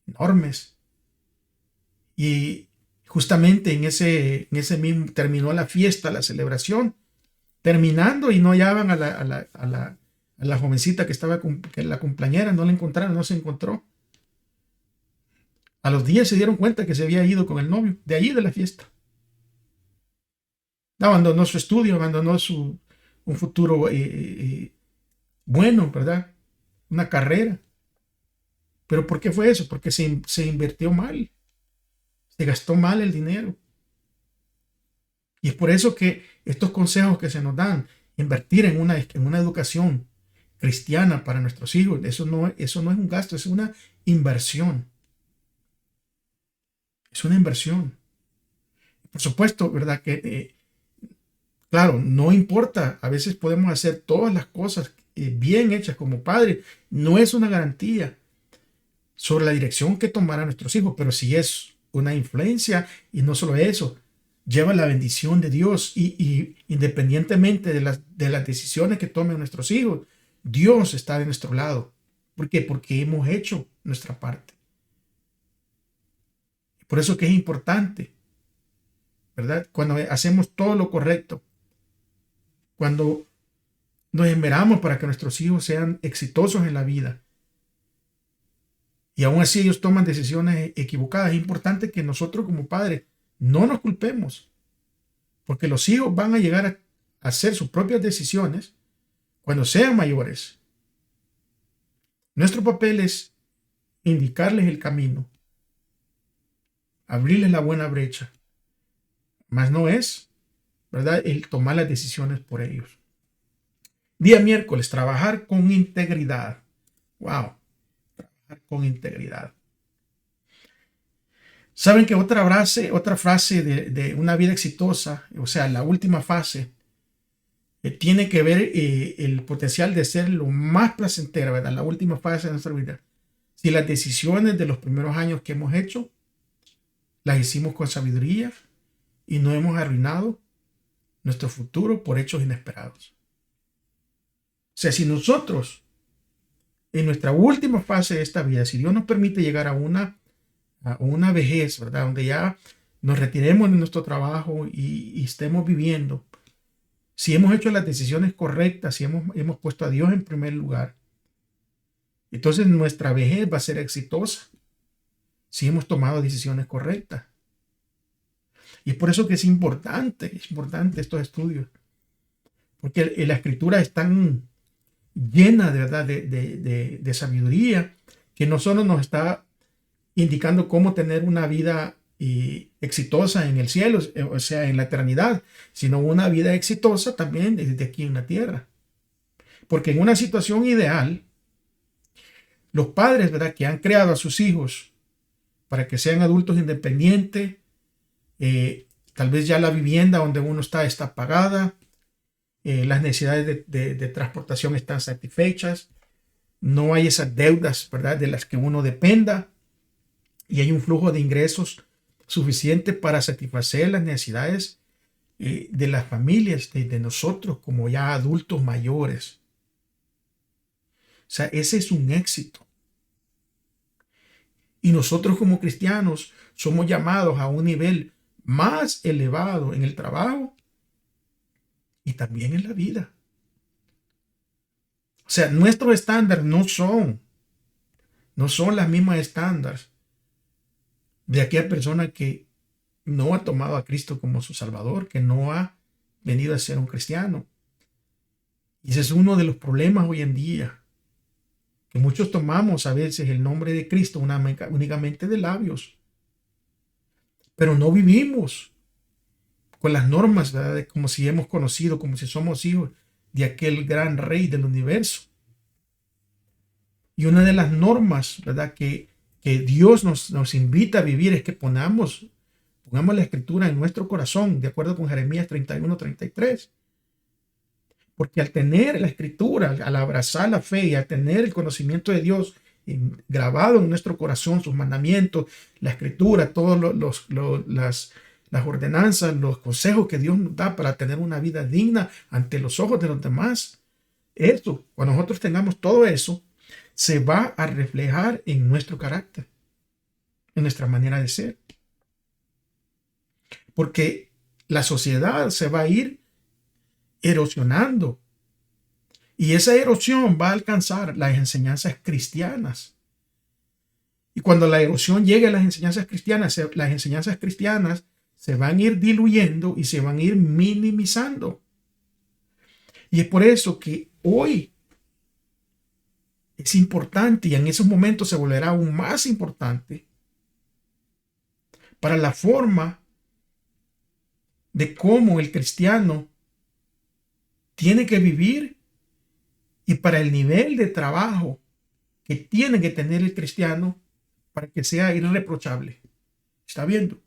Enormes. Y justamente en ese mismo terminó la fiesta, la celebración, terminando y no hallaban a la jovencita que la cumpleañera, no la encontraron, no se encontró. A los días se dieron cuenta que se había ido con el novio, de ahí de la fiesta. Abandonó su estudio, abandonó un futuro bueno, ¿verdad? Una carrera. ¿Pero por qué fue eso? Porque se invirtió mal. Se gastó mal el dinero. Y es por eso que estos consejos que se nos dan, invertir en una educación cristiana para nuestros hijos, eso no es un gasto, es una inversión. Es una inversión. Por supuesto, ¿verdad? Que claro, no importa, a veces podemos hacer todas las cosas bien hechas como padres, no es una garantía sobre la dirección que tomarán nuestros hijos, pero sí es una influencia, y no solo eso, lleva la bendición de Dios, y independientemente de las decisiones que tomen nuestros hijos, Dios está de nuestro lado. ¿Por qué? Porque hemos hecho nuestra parte. Por eso que es importante, ¿verdad? Cuando hacemos todo lo correcto, cuando nos esmeramos para que nuestros hijos sean exitosos en la vida, y aún así ellos toman decisiones equivocadas, es importante que nosotros como padres no nos culpemos, porque los hijos van a llegar a hacer sus propias decisiones cuando sean mayores. Nuestro papel es indicarles el camino, abrirles la buena brecha, mas no es, ¿verdad?, el tomar las decisiones por ellos. Día miércoles, trabajar con integridad. Wow, trabajar con integridad. Saben que otra frase de una vida exitosa, o sea, la última fase, tiene que ver el potencial de ser lo más placentera, ¿verdad? La última fase de nuestra vida. Si las decisiones de los primeros años que hemos hecho, las hicimos con sabiduría y no hemos arruinado nuestro futuro por hechos inesperados. O sea, si nosotros, en nuestra última fase de esta vida, si Dios nos permite llegar a una vejez, ¿verdad?, donde ya nos retiremos de nuestro trabajo y estemos viviendo, si hemos hecho las decisiones correctas, si hemos puesto a Dios en primer lugar, entonces nuestra vejez va a ser exitosa si hemos tomado decisiones correctas. Y es por eso que es importante estos estudios, porque la escritura es tan llena de verdad de sabiduría, que no solo nos está indicando cómo tener una vida exitosa en el cielo, o sea, en la eternidad, sino una vida exitosa también desde aquí en la tierra. Porque en una situación ideal, los padres, ¿verdad?, que han creado a sus hijos para que sean adultos independientes, tal vez ya la vivienda donde uno está pagada, las necesidades de transportación están satisfechas, no hay esas deudas, ¿verdad?, de las que uno dependa, y hay un flujo de ingresos suficiente para satisfacer las necesidades de las familias, de nosotros como ya adultos mayores. O sea, ese es un éxito. Y nosotros como cristianos somos llamados a un nivel más elevado en el trabajo y también en la vida. O sea, nuestros estándares no son las mismas estándares de aquella persona que no ha tomado a Cristo como su Salvador, que no ha venido a ser un cristiano. Y ese es uno de los problemas hoy en día, que muchos tomamos a veces el nombre de Cristo únicamente de labios, pero no vivimos con las normas, ¿verdad?, como si hemos conocido, como si somos hijos de aquel gran rey del universo. Y una de las normas, ¿verdad?, que Dios nos invita a vivir es que pongamos la escritura en nuestro corazón, de acuerdo con Jeremías 31:33. Porque al tener la escritura, al abrazar la fe y al tener el conocimiento de Dios grabado en nuestro corazón, sus mandamientos, la escritura, todas las ordenanzas, los consejos que Dios nos da para tener una vida digna ante los ojos de los demás, eso, cuando nosotros tengamos todo eso, se va a reflejar en nuestro carácter, en nuestra manera de ser. Porque la sociedad se va a ir erosionando. Y esa erosión va a alcanzar las enseñanzas cristianas. Y cuando la erosión llegue a las enseñanzas cristianas se van a ir diluyendo y se van a ir minimizando. Y es por eso que hoy es importante, y en esos momentos se volverá aún más importante, para la forma de cómo el cristiano tiene que vivir y para el nivel de trabajo que tiene que tener el cristiano para que sea irreprochable. ¿Está viendo?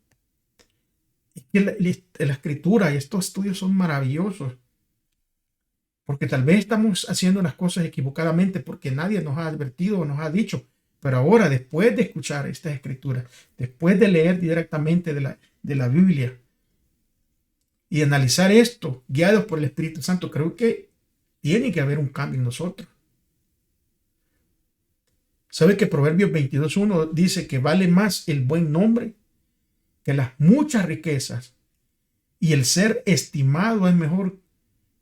Es que la escritura y estos estudios son maravillosos, porque tal vez estamos haciendo las cosas equivocadamente porque nadie nos ha advertido o nos ha dicho, pero ahora, después de escuchar estas escrituras, después de leer directamente de la Biblia y analizar esto, guiados por el Espíritu Santo, creo que tiene que haber un cambio en nosotros. ¿Sabe que Proverbios 22:1 dice que vale más el buen nombre que las muchas riquezas, y el ser estimado es mejor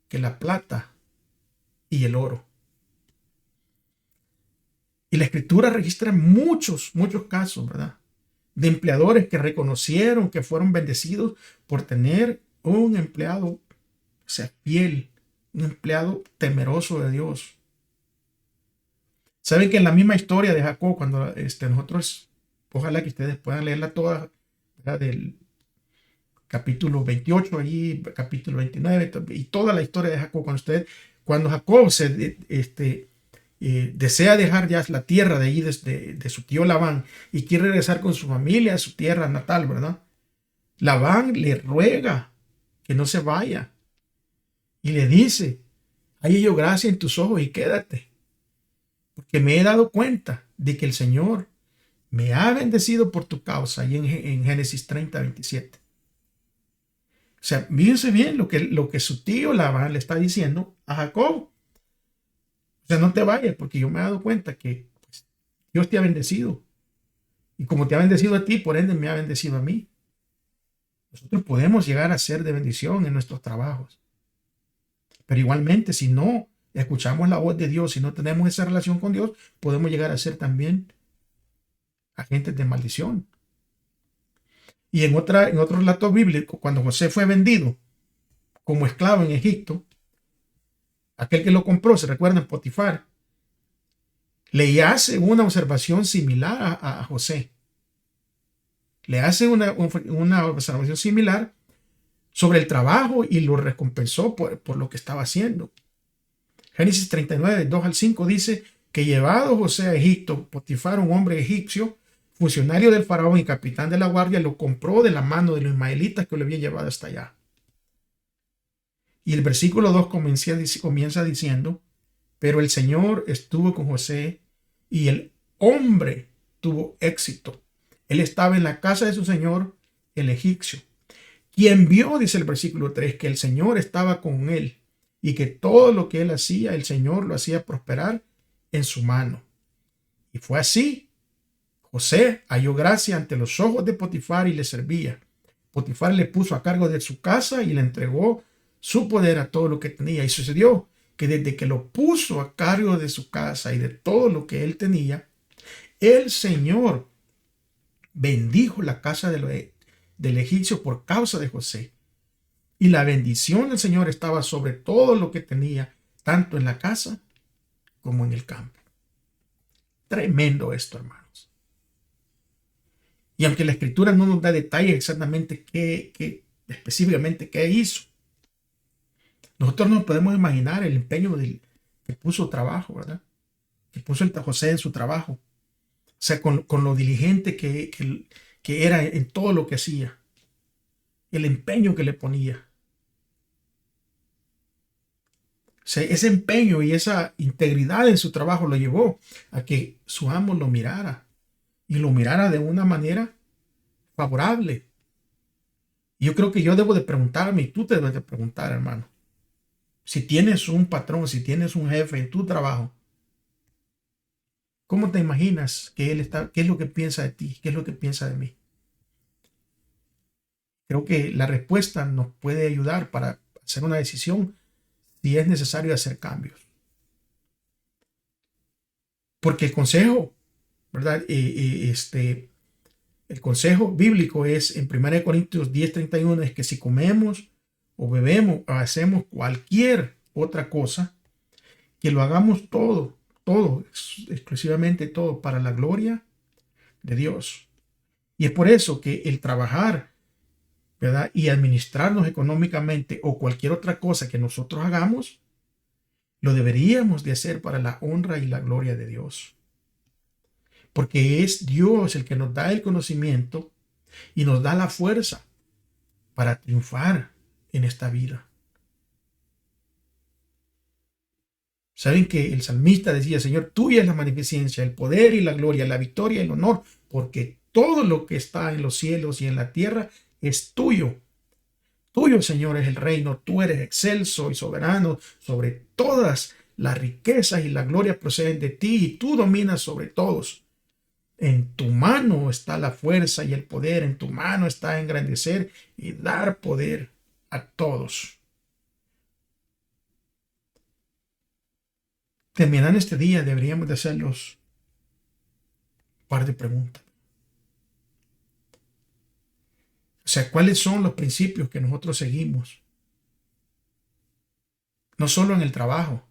que la plata y el oro? Y la escritura registra muchos casos, ¿verdad?, de empleadores que reconocieron que fueron bendecidos por tener un empleado, o sea, fiel, un empleado temeroso de Dios. Saben que en la misma historia de Jacob, cuando nosotros, ojalá que ustedes puedan leerla toda, ¿verdad?, del capítulo 28, allí, capítulo 29, y toda la historia de Jacob, cuando Jacob desea dejar ya la tierra de allí, de su tío Labán, y quiere regresar con su familia a su tierra natal, ¿verdad? Labán le ruega que no se vaya y le dice: hay yo gracia en tus ojos y quédate, porque me he dado cuenta de que el Señor me ha bendecido por tu causa. Ahí en Génesis 30:27. O sea, fíjense bien lo que su tío Labán le está diciendo a Jacob. O sea, no te vayas, porque yo me he dado cuenta que pues, Dios te ha bendecido. Y como te ha bendecido a ti, por ende me ha bendecido a mí. Nosotros podemos llegar a ser de bendición en nuestros trabajos. Pero igualmente, si no escuchamos la voz de Dios, si no tenemos esa relación con Dios, podemos llegar a ser también agentes de maldición. Y en otro relato bíblico, cuando José fue vendido como esclavo en Egipto, aquel que lo compró, ¿se recuerdan? Potifar, le hace una observación similar a José. Le hace una observación similar sobre el trabajo y lo recompensó por lo que estaba haciendo. Génesis 39, 2 al 5 dice que llevado José a Egipto, Potifar, un hombre egipcio, funcionario del faraón y capitán de la guardia, lo compró de la mano de los ismaelitas que lo habían llevado hasta allá. Y el versículo 2 comienza diciendo, pero el Señor estuvo con José y el hombre tuvo éxito. Él estaba en la casa de su señor, el egipcio, quien vio, dice el versículo 3, que el Señor estaba con él y que todo lo que él hacía, el Señor lo hacía prosperar en su mano. Y fue así. José halló gracia ante los ojos de Potifar y le servía. Potifar le puso a cargo de su casa y le entregó su poder a todo lo que tenía. Y sucedió que desde que lo puso a cargo de su casa y de todo lo que él tenía, el Señor bendijo la casa del egipcio por causa de José. Y la bendición del Señor estaba sobre todo lo que tenía, tanto en la casa como en el campo. Tremendo esto, hermanos. Y aunque la escritura no nos da detalles exactamente específicamente qué hizo, nosotros nos podemos imaginar el empeño que puso trabajo, ¿verdad? Que puso el José en su trabajo. O sea, con lo diligente que era en todo lo que hacía. El empeño que le ponía. O sea, ese empeño y esa integridad en su trabajo lo llevó a que su amo lo mirara. Y lo mirara de una manera favorable. Y yo creo que yo debo de preguntarme, y tú te debes de preguntar, hermano. Si tienes un patrón, si tienes un jefe en tu trabajo, ¿cómo te imaginas que él está? ¿Qué es lo que piensa de ti? ¿Qué es lo que piensa de mí? Creo que la respuesta nos puede ayudar para hacer una decisión si es necesario hacer cambios. Porque el consejo, ¿verdad? El consejo bíblico es en 1 Corintios 10:31, es que si comemos o bebemos o hacemos cualquier otra cosa, que lo hagamos todo, exclusivamente todo para la gloria de Dios. Y es por eso que el trabajar, ¿verdad? Y administrarnos económicamente o cualquier otra cosa que nosotros hagamos, lo deberíamos de hacer para la honra y la gloria de Dios. Porque es Dios el que nos da el conocimiento y nos da la fuerza para triunfar en esta vida. Saben que el salmista decía, Señor, tuya es la magnificencia, el poder y la gloria, la victoria y el honor, porque todo lo que está en los cielos y en la tierra es tuyo. Tuyo, Señor, es el reino. Tú eres excelso y soberano sobre todas las riquezas y la gloria proceden de ti y tú dominas sobre todos. En tu mano está la fuerza y el poder. En tu mano está engrandecer y dar poder a todos. Terminando este día, deberíamos de hacerlos un par de preguntas. O sea, ¿cuáles son los principios que nosotros seguimos? No solo en el trabajo,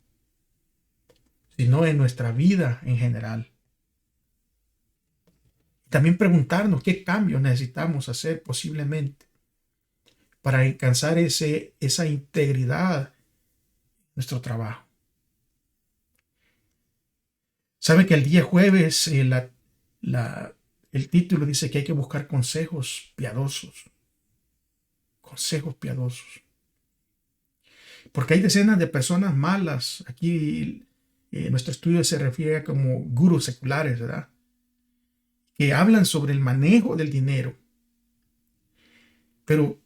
sino en nuestra vida en general. También preguntarnos qué cambios necesitamos hacer posiblemente para alcanzar esa integridad en nuestro trabajo. Sabe que el día jueves el título dice que hay que buscar consejos piadosos. Consejos piadosos. Porque hay decenas de personas malas. Aquí nuestro estudio se refiere a como gurús seculares, ¿verdad? Que hablan sobre el manejo del dinero. Pero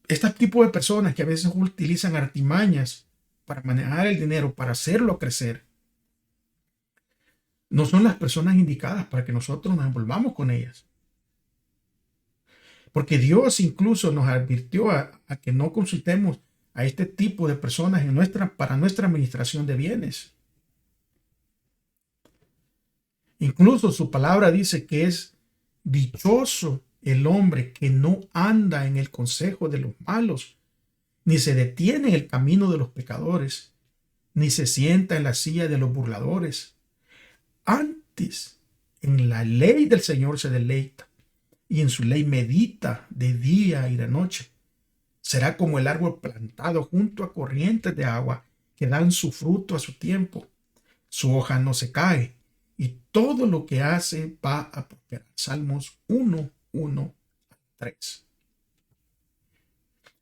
este tipo de personas que a veces utilizan artimañas para manejar el dinero, para hacerlo crecer, no son las personas indicadas para que nosotros nos envolvamos con ellas. Porque Dios incluso nos advirtió a que no consultemos a este tipo de personas para nuestra administración de bienes. Incluso su palabra dice que es dichoso el hombre que no anda en el consejo de los malos, ni se detiene en el camino de los pecadores, ni se sienta en la silla de los burladores. Antes, en la ley del Señor se deleita, y en su ley medita de día y de noche. Será como el árbol plantado junto a corrientes de agua, que dan su fruto a su tiempo. Su hoja no se cae, y todo lo que hace va a prosperar. Salmos 1:1-3.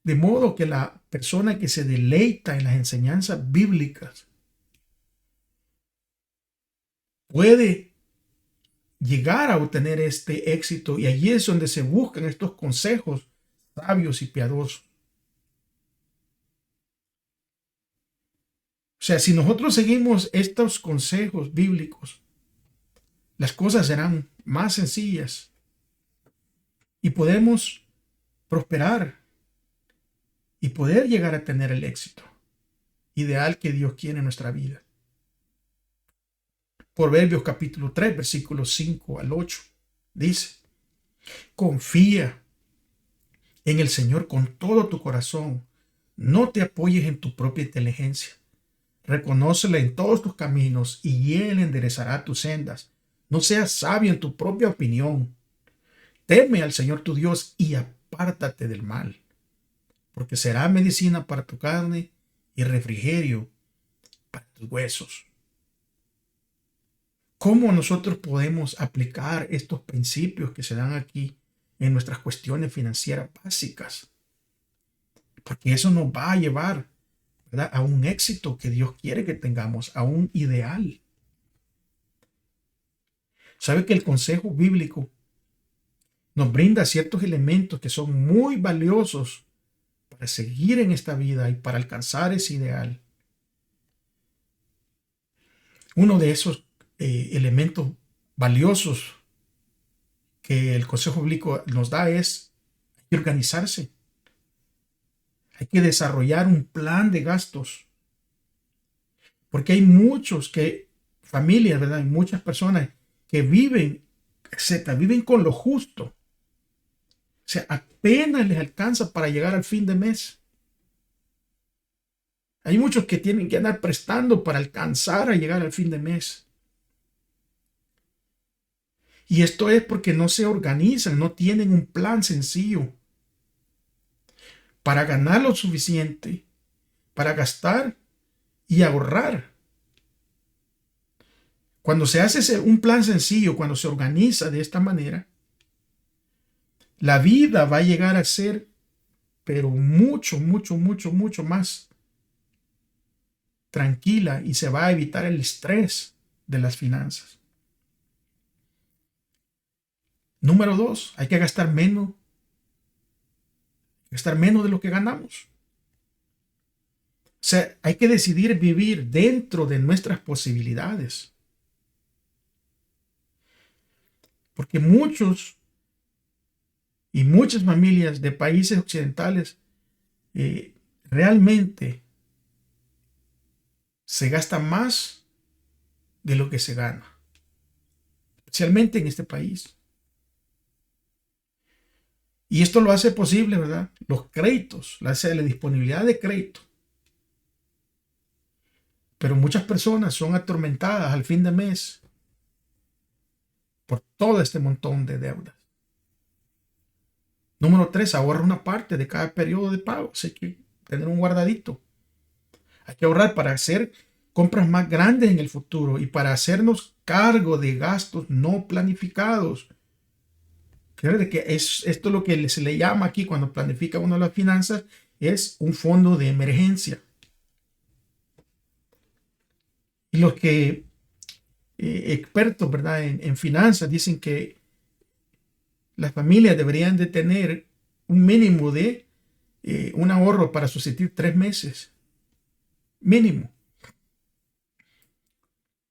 De modo que la persona que se deleita en las enseñanzas bíblicas puede llegar a obtener este éxito, y allí es donde se buscan estos consejos sabios y piadosos. O sea, si nosotros seguimos estos consejos bíblicos, las cosas serán más sencillas y podemos prosperar y poder llegar a tener el éxito ideal que Dios quiere en nuestra vida. Proverbios capítulo 3, versículos 5-8 dice: confía en el Señor con todo tu corazón, no te apoyes en tu propia inteligencia. Reconócele en todos tus caminos y Él enderezará tus sendas. No seas sabio en tu propia opinión. Teme al Señor tu Dios y apártate del mal, porque será medicina para tu carne y refrigerio para tus huesos. ¿Cómo nosotros podemos aplicar estos principios que se dan aquí en nuestras cuestiones financieras básicas? Porque eso nos va a llevar, ¿verdad?, a un éxito que Dios quiere que tengamos, a un ideal. ¿Sabe que el consejo bíblico nos brinda ciertos elementos que son muy valiosos para seguir en esta vida y para alcanzar ese ideal? Uno de esos elementos valiosos que el consejo bíblico nos da es organizarse. Hay que desarrollar un plan de gastos, porque hay familias, ¿verdad? Hay muchas personas que viven con lo justo. O sea, apenas les alcanza para llegar al fin de mes. Hay muchos que tienen que andar prestando para alcanzar a llegar al fin de mes. Y esto es porque no se organizan, no tienen un plan sencillo para ganar lo suficiente, para gastar y ahorrar. Cuando se hace un plan sencillo, cuando se organiza de esta manera, la vida va a llegar a ser, pero mucho, mucho, mucho, mucho más tranquila, y se va a evitar el estrés de las finanzas. Número 2, hay que gastar menos de lo que ganamos. O sea, hay que decidir vivir dentro de nuestras posibilidades. Porque muchas familias de países occidentales realmente se gasta más de lo que se gana, especialmente en este país. Y esto lo hace posible, ¿verdad?, los créditos, la disponibilidad de crédito. Pero muchas personas son atormentadas al fin de mes por todo este montón de deudas. Número 3, ahorra una parte de cada periodo de pago. Hay que tener un guardadito. Hay que ahorrar para hacer compras más grandes en el futuro y para hacernos cargo de gastos no planificados. Que esto lo que se le llama aquí, cuando planifica uno las finanzas, es un fondo de emergencia. Y los que expertos, ¿verdad?, en finanzas dicen que las familias deberían de tener un mínimo de un ahorro para subsistir 3 meses. Mínimo.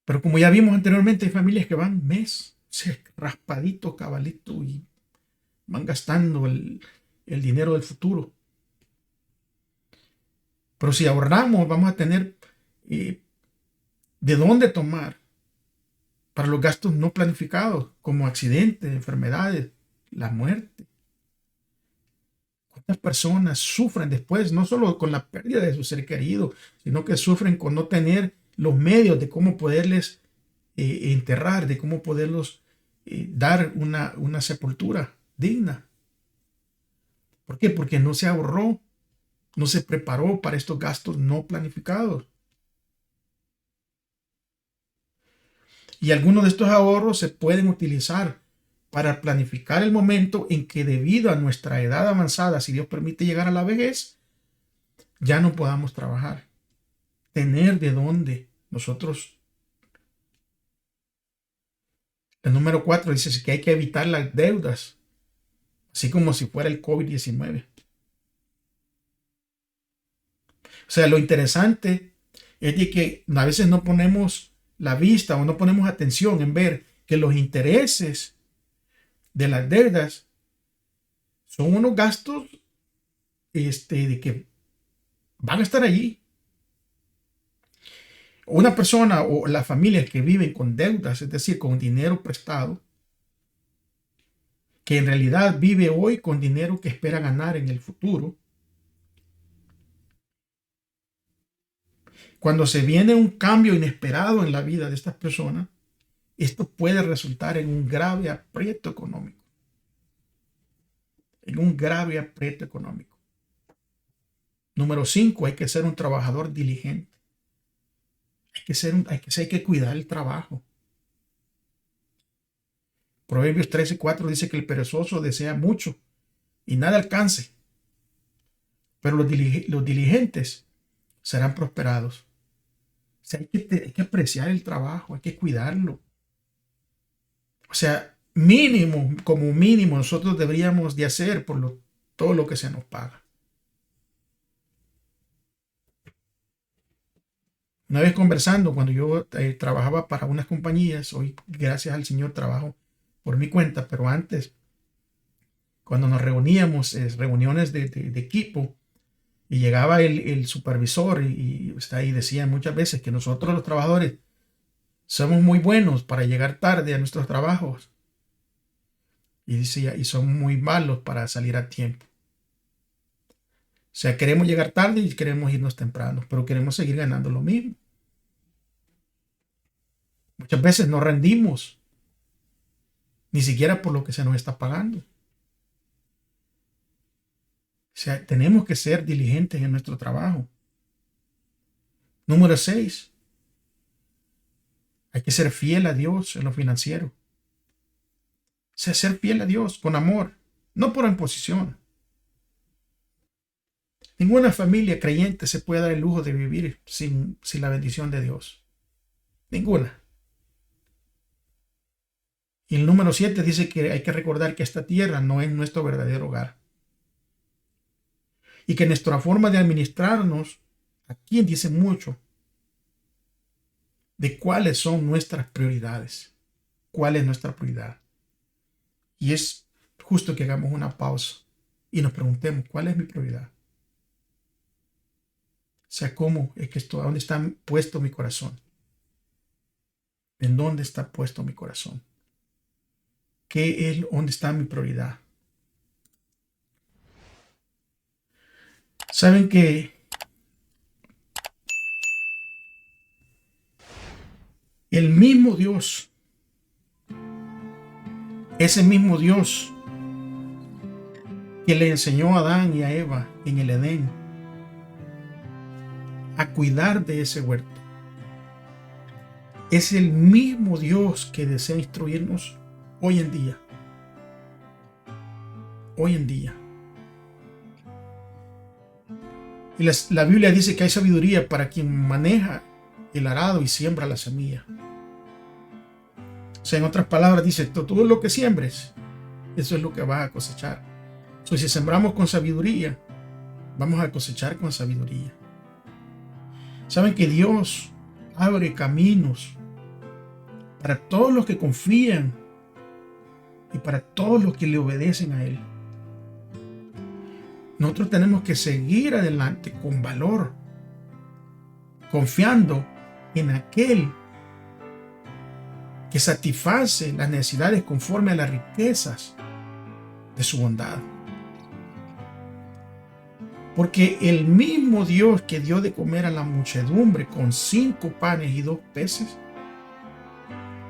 Pero como ya vimos anteriormente, hay familias que van mes, raspadito, cabalito, y van gastando el dinero del futuro. Pero si ahorramos, vamos a tener de dónde tomar para los gastos no planificados, como accidentes, enfermedades, la muerte. Estas personas sufren después, no solo con la pérdida de su ser querido, sino que sufren con no tener los medios de cómo poderles enterrar, de cómo poderlos dar una sepultura digna. ¿Por qué? Porque no se ahorró, no se preparó para estos gastos no planificados. Y algunos de estos ahorros se pueden utilizar para planificar el momento en que, debido a nuestra edad avanzada, si Dios permite llegar a la vejez, ya no podamos trabajar. Tener de dónde nosotros. El número 4 dice que hay que evitar las deudas, así como si fuera el COVID-19. O sea, lo interesante es de que a veces no ponemos la vista o no ponemos atención en ver que los intereses de las deudas son unos gastos de que van a estar allí. Una persona o las familias que viven con deudas, es decir, con dinero prestado, que en realidad vive hoy con dinero que espera ganar en el futuro, cuando se viene un cambio inesperado en la vida de estas personas, esto puede resultar en un grave aprieto económico. En un grave aprieto económico. Número 5, hay que ser un trabajador diligente. Hay que cuidar el trabajo. Proverbios 13:4 dice que el perezoso desea mucho y nada alcance, pero los diligentes serán prosperados. O sea, hay que apreciar el trabajo, hay que cuidarlo. O sea, como mínimo, nosotros deberíamos de hacer por todo lo que se nos paga. Una vez conversando, cuando yo trabajaba para unas compañías, hoy gracias al Señor trabajo por mi cuenta, pero antes, cuando nos reuníamos, reuniones de equipo, y llegaba el supervisor y decía muchas veces que nosotros los trabajadores somos muy buenos para llegar tarde a nuestros trabajos, y decía, y son muy malos para salir a tiempo. O sea, queremos llegar tarde y queremos irnos temprano, pero queremos seguir ganando lo mismo. Muchas veces no rendimos, ni siquiera por lo que se nos está pagando. O sea, tenemos que ser diligentes en nuestro trabajo. Número 6, hay que ser fiel a Dios en lo financiero. O sea, ser fiel a Dios con amor, no por imposición. Ninguna familia creyente se puede dar el lujo de vivir sin la bendición de Dios. Ninguna. Y el número 7 dice que hay que recordar que esta tierra no es nuestro verdadero hogar. Y que nuestra forma de administrarnos aquí dice mucho de cuáles son nuestras prioridades. ¿Cuál es nuestra prioridad? Y es justo que hagamos una pausa y nos preguntemos, ¿cuál es mi prioridad? O sea, ¿cómo es que esto? ¿Dónde está puesto mi corazón? ¿En dónde está puesto mi corazón? ¿Dónde está mi prioridad? Saben que el mismo Dios, ese mismo Dios que le enseñó a Adán y a Eva en el Edén a cuidar de ese huerto, es el mismo Dios que desea instruirnos hoy en día. Hoy en día. Y la Biblia dice que hay sabiduría para quien maneja el arado y siembra la semilla. O sea, en otras palabras, dice, todo lo que siembres, eso es lo que vas a cosechar. O sea, si sembramos con sabiduría, vamos a cosechar con sabiduría. Saben que Dios abre caminos para todos los que confían y para todos los que le obedecen a Él. Nosotros tenemos que seguir adelante con valor, confiando en aquel que satisface las necesidades conforme a las riquezas de su bondad. Porque el mismo Dios que dio de comer a la muchedumbre con 5 panes y 2 peces,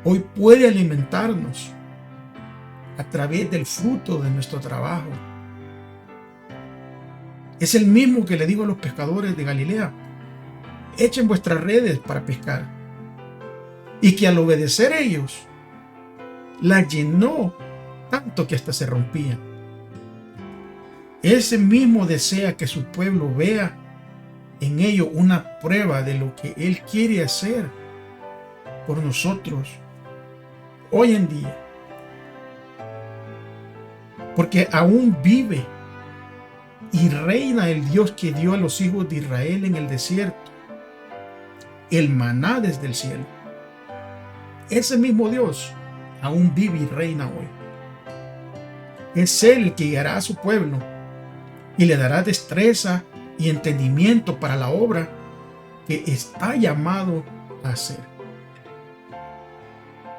hoy puede alimentarnos a través del fruto de nuestro trabajo. Es el mismo que le dijo a los pescadores de Galilea: echen vuestras redes para pescar. Y que al obedecer ellos, la llenó tanto que hasta se rompían. Ese mismo desea que su pueblo vea en ello una prueba de lo que Él quiere hacer por nosotros hoy en día. Porque aún vive y reina el Dios que dio a los hijos de Israel en el desierto el maná desde el cielo. Ese mismo Dios aún vive y reina hoy. Es Él el que guiará a su pueblo y le dará destreza y entendimiento para la obra que está llamado a hacer.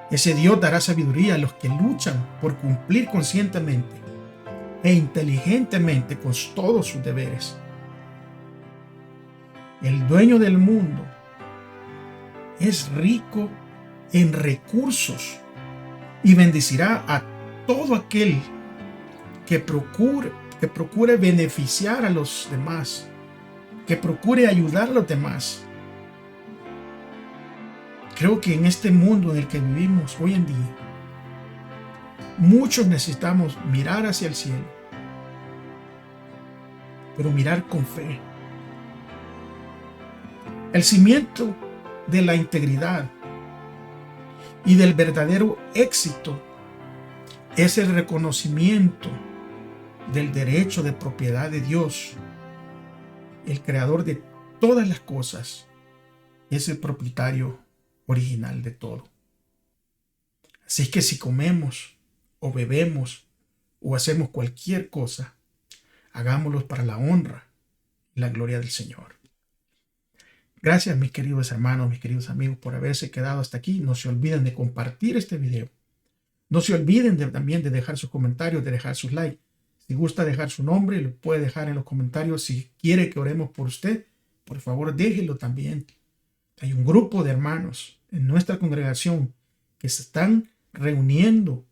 Ese Dios dará sabiduría a los que luchan por cumplir conscientemente e inteligentemente con todos sus deberes. El dueño del mundo es rico en recursos y bendecirá a todo aquel que procure beneficiar a los demás, que procure ayudar a los demás. Creo que en este mundo en el que vivimos hoy en día, muchos necesitamos mirar hacia el cielo, pero mirar con fe. El cimiento de la integridad y del verdadero éxito es el reconocimiento del derecho de propiedad de Dios. El creador de todas las cosas es el propietario original de todo. Así que si comemos o bebemos o hacemos cualquier cosa, hagámoslo para la honra y la gloria del Señor. Gracias, mis queridos hermanos, mis queridos amigos, por haberse quedado hasta aquí. No se olviden de compartir este video. No se olviden también de dejar sus comentarios, de dejar sus likes. Si gusta dejar su nombre, lo puede dejar en los comentarios. Si quiere que oremos por usted, por favor, déjelo también. Hay un grupo de hermanos en nuestra congregación que se están reuniendo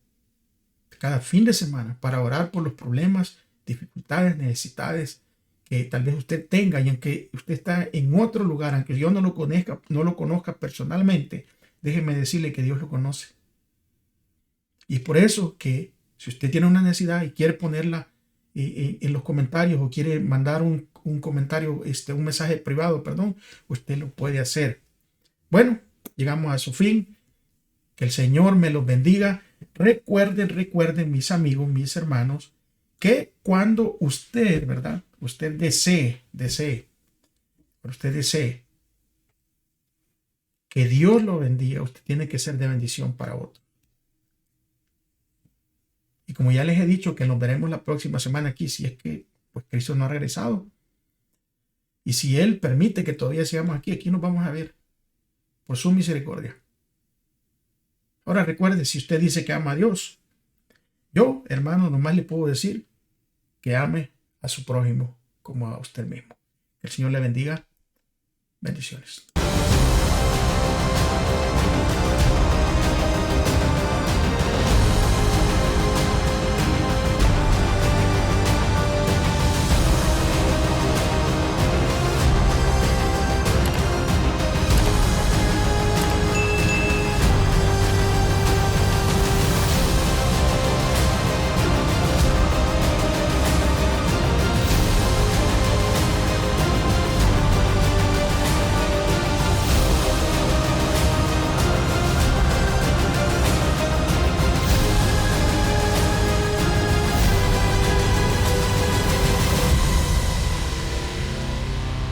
cada fin de semana para orar por los problemas, dificultades, necesidades que tal vez usted tenga, y aunque usted está en otro lugar, aunque yo no lo conozca personalmente, déjeme decirle que Dios lo conoce. Y es por eso que si usted tiene una necesidad y quiere ponerla en los comentarios o quiere mandar un comentario, un mensaje privado, usted lo puede hacer. Bueno, llegamos a su fin. Que el Señor me los bendiga. Recuerden, mis amigos, mis hermanos, que cuando usted, ¿verdad? Usted desee que Dios lo bendiga, usted tiene que ser de bendición para otro. Y como ya les he dicho que nos veremos la próxima semana aquí, si es que pues Cristo no ha regresado. Y si Él permite que todavía sigamos aquí nos vamos a ver por su misericordia. Ahora recuerde, si usted dice que ama a Dios, yo, hermano, nomás le puedo decir que ame a su prójimo como a usted mismo. Que el Señor le bendiga. Bendiciones.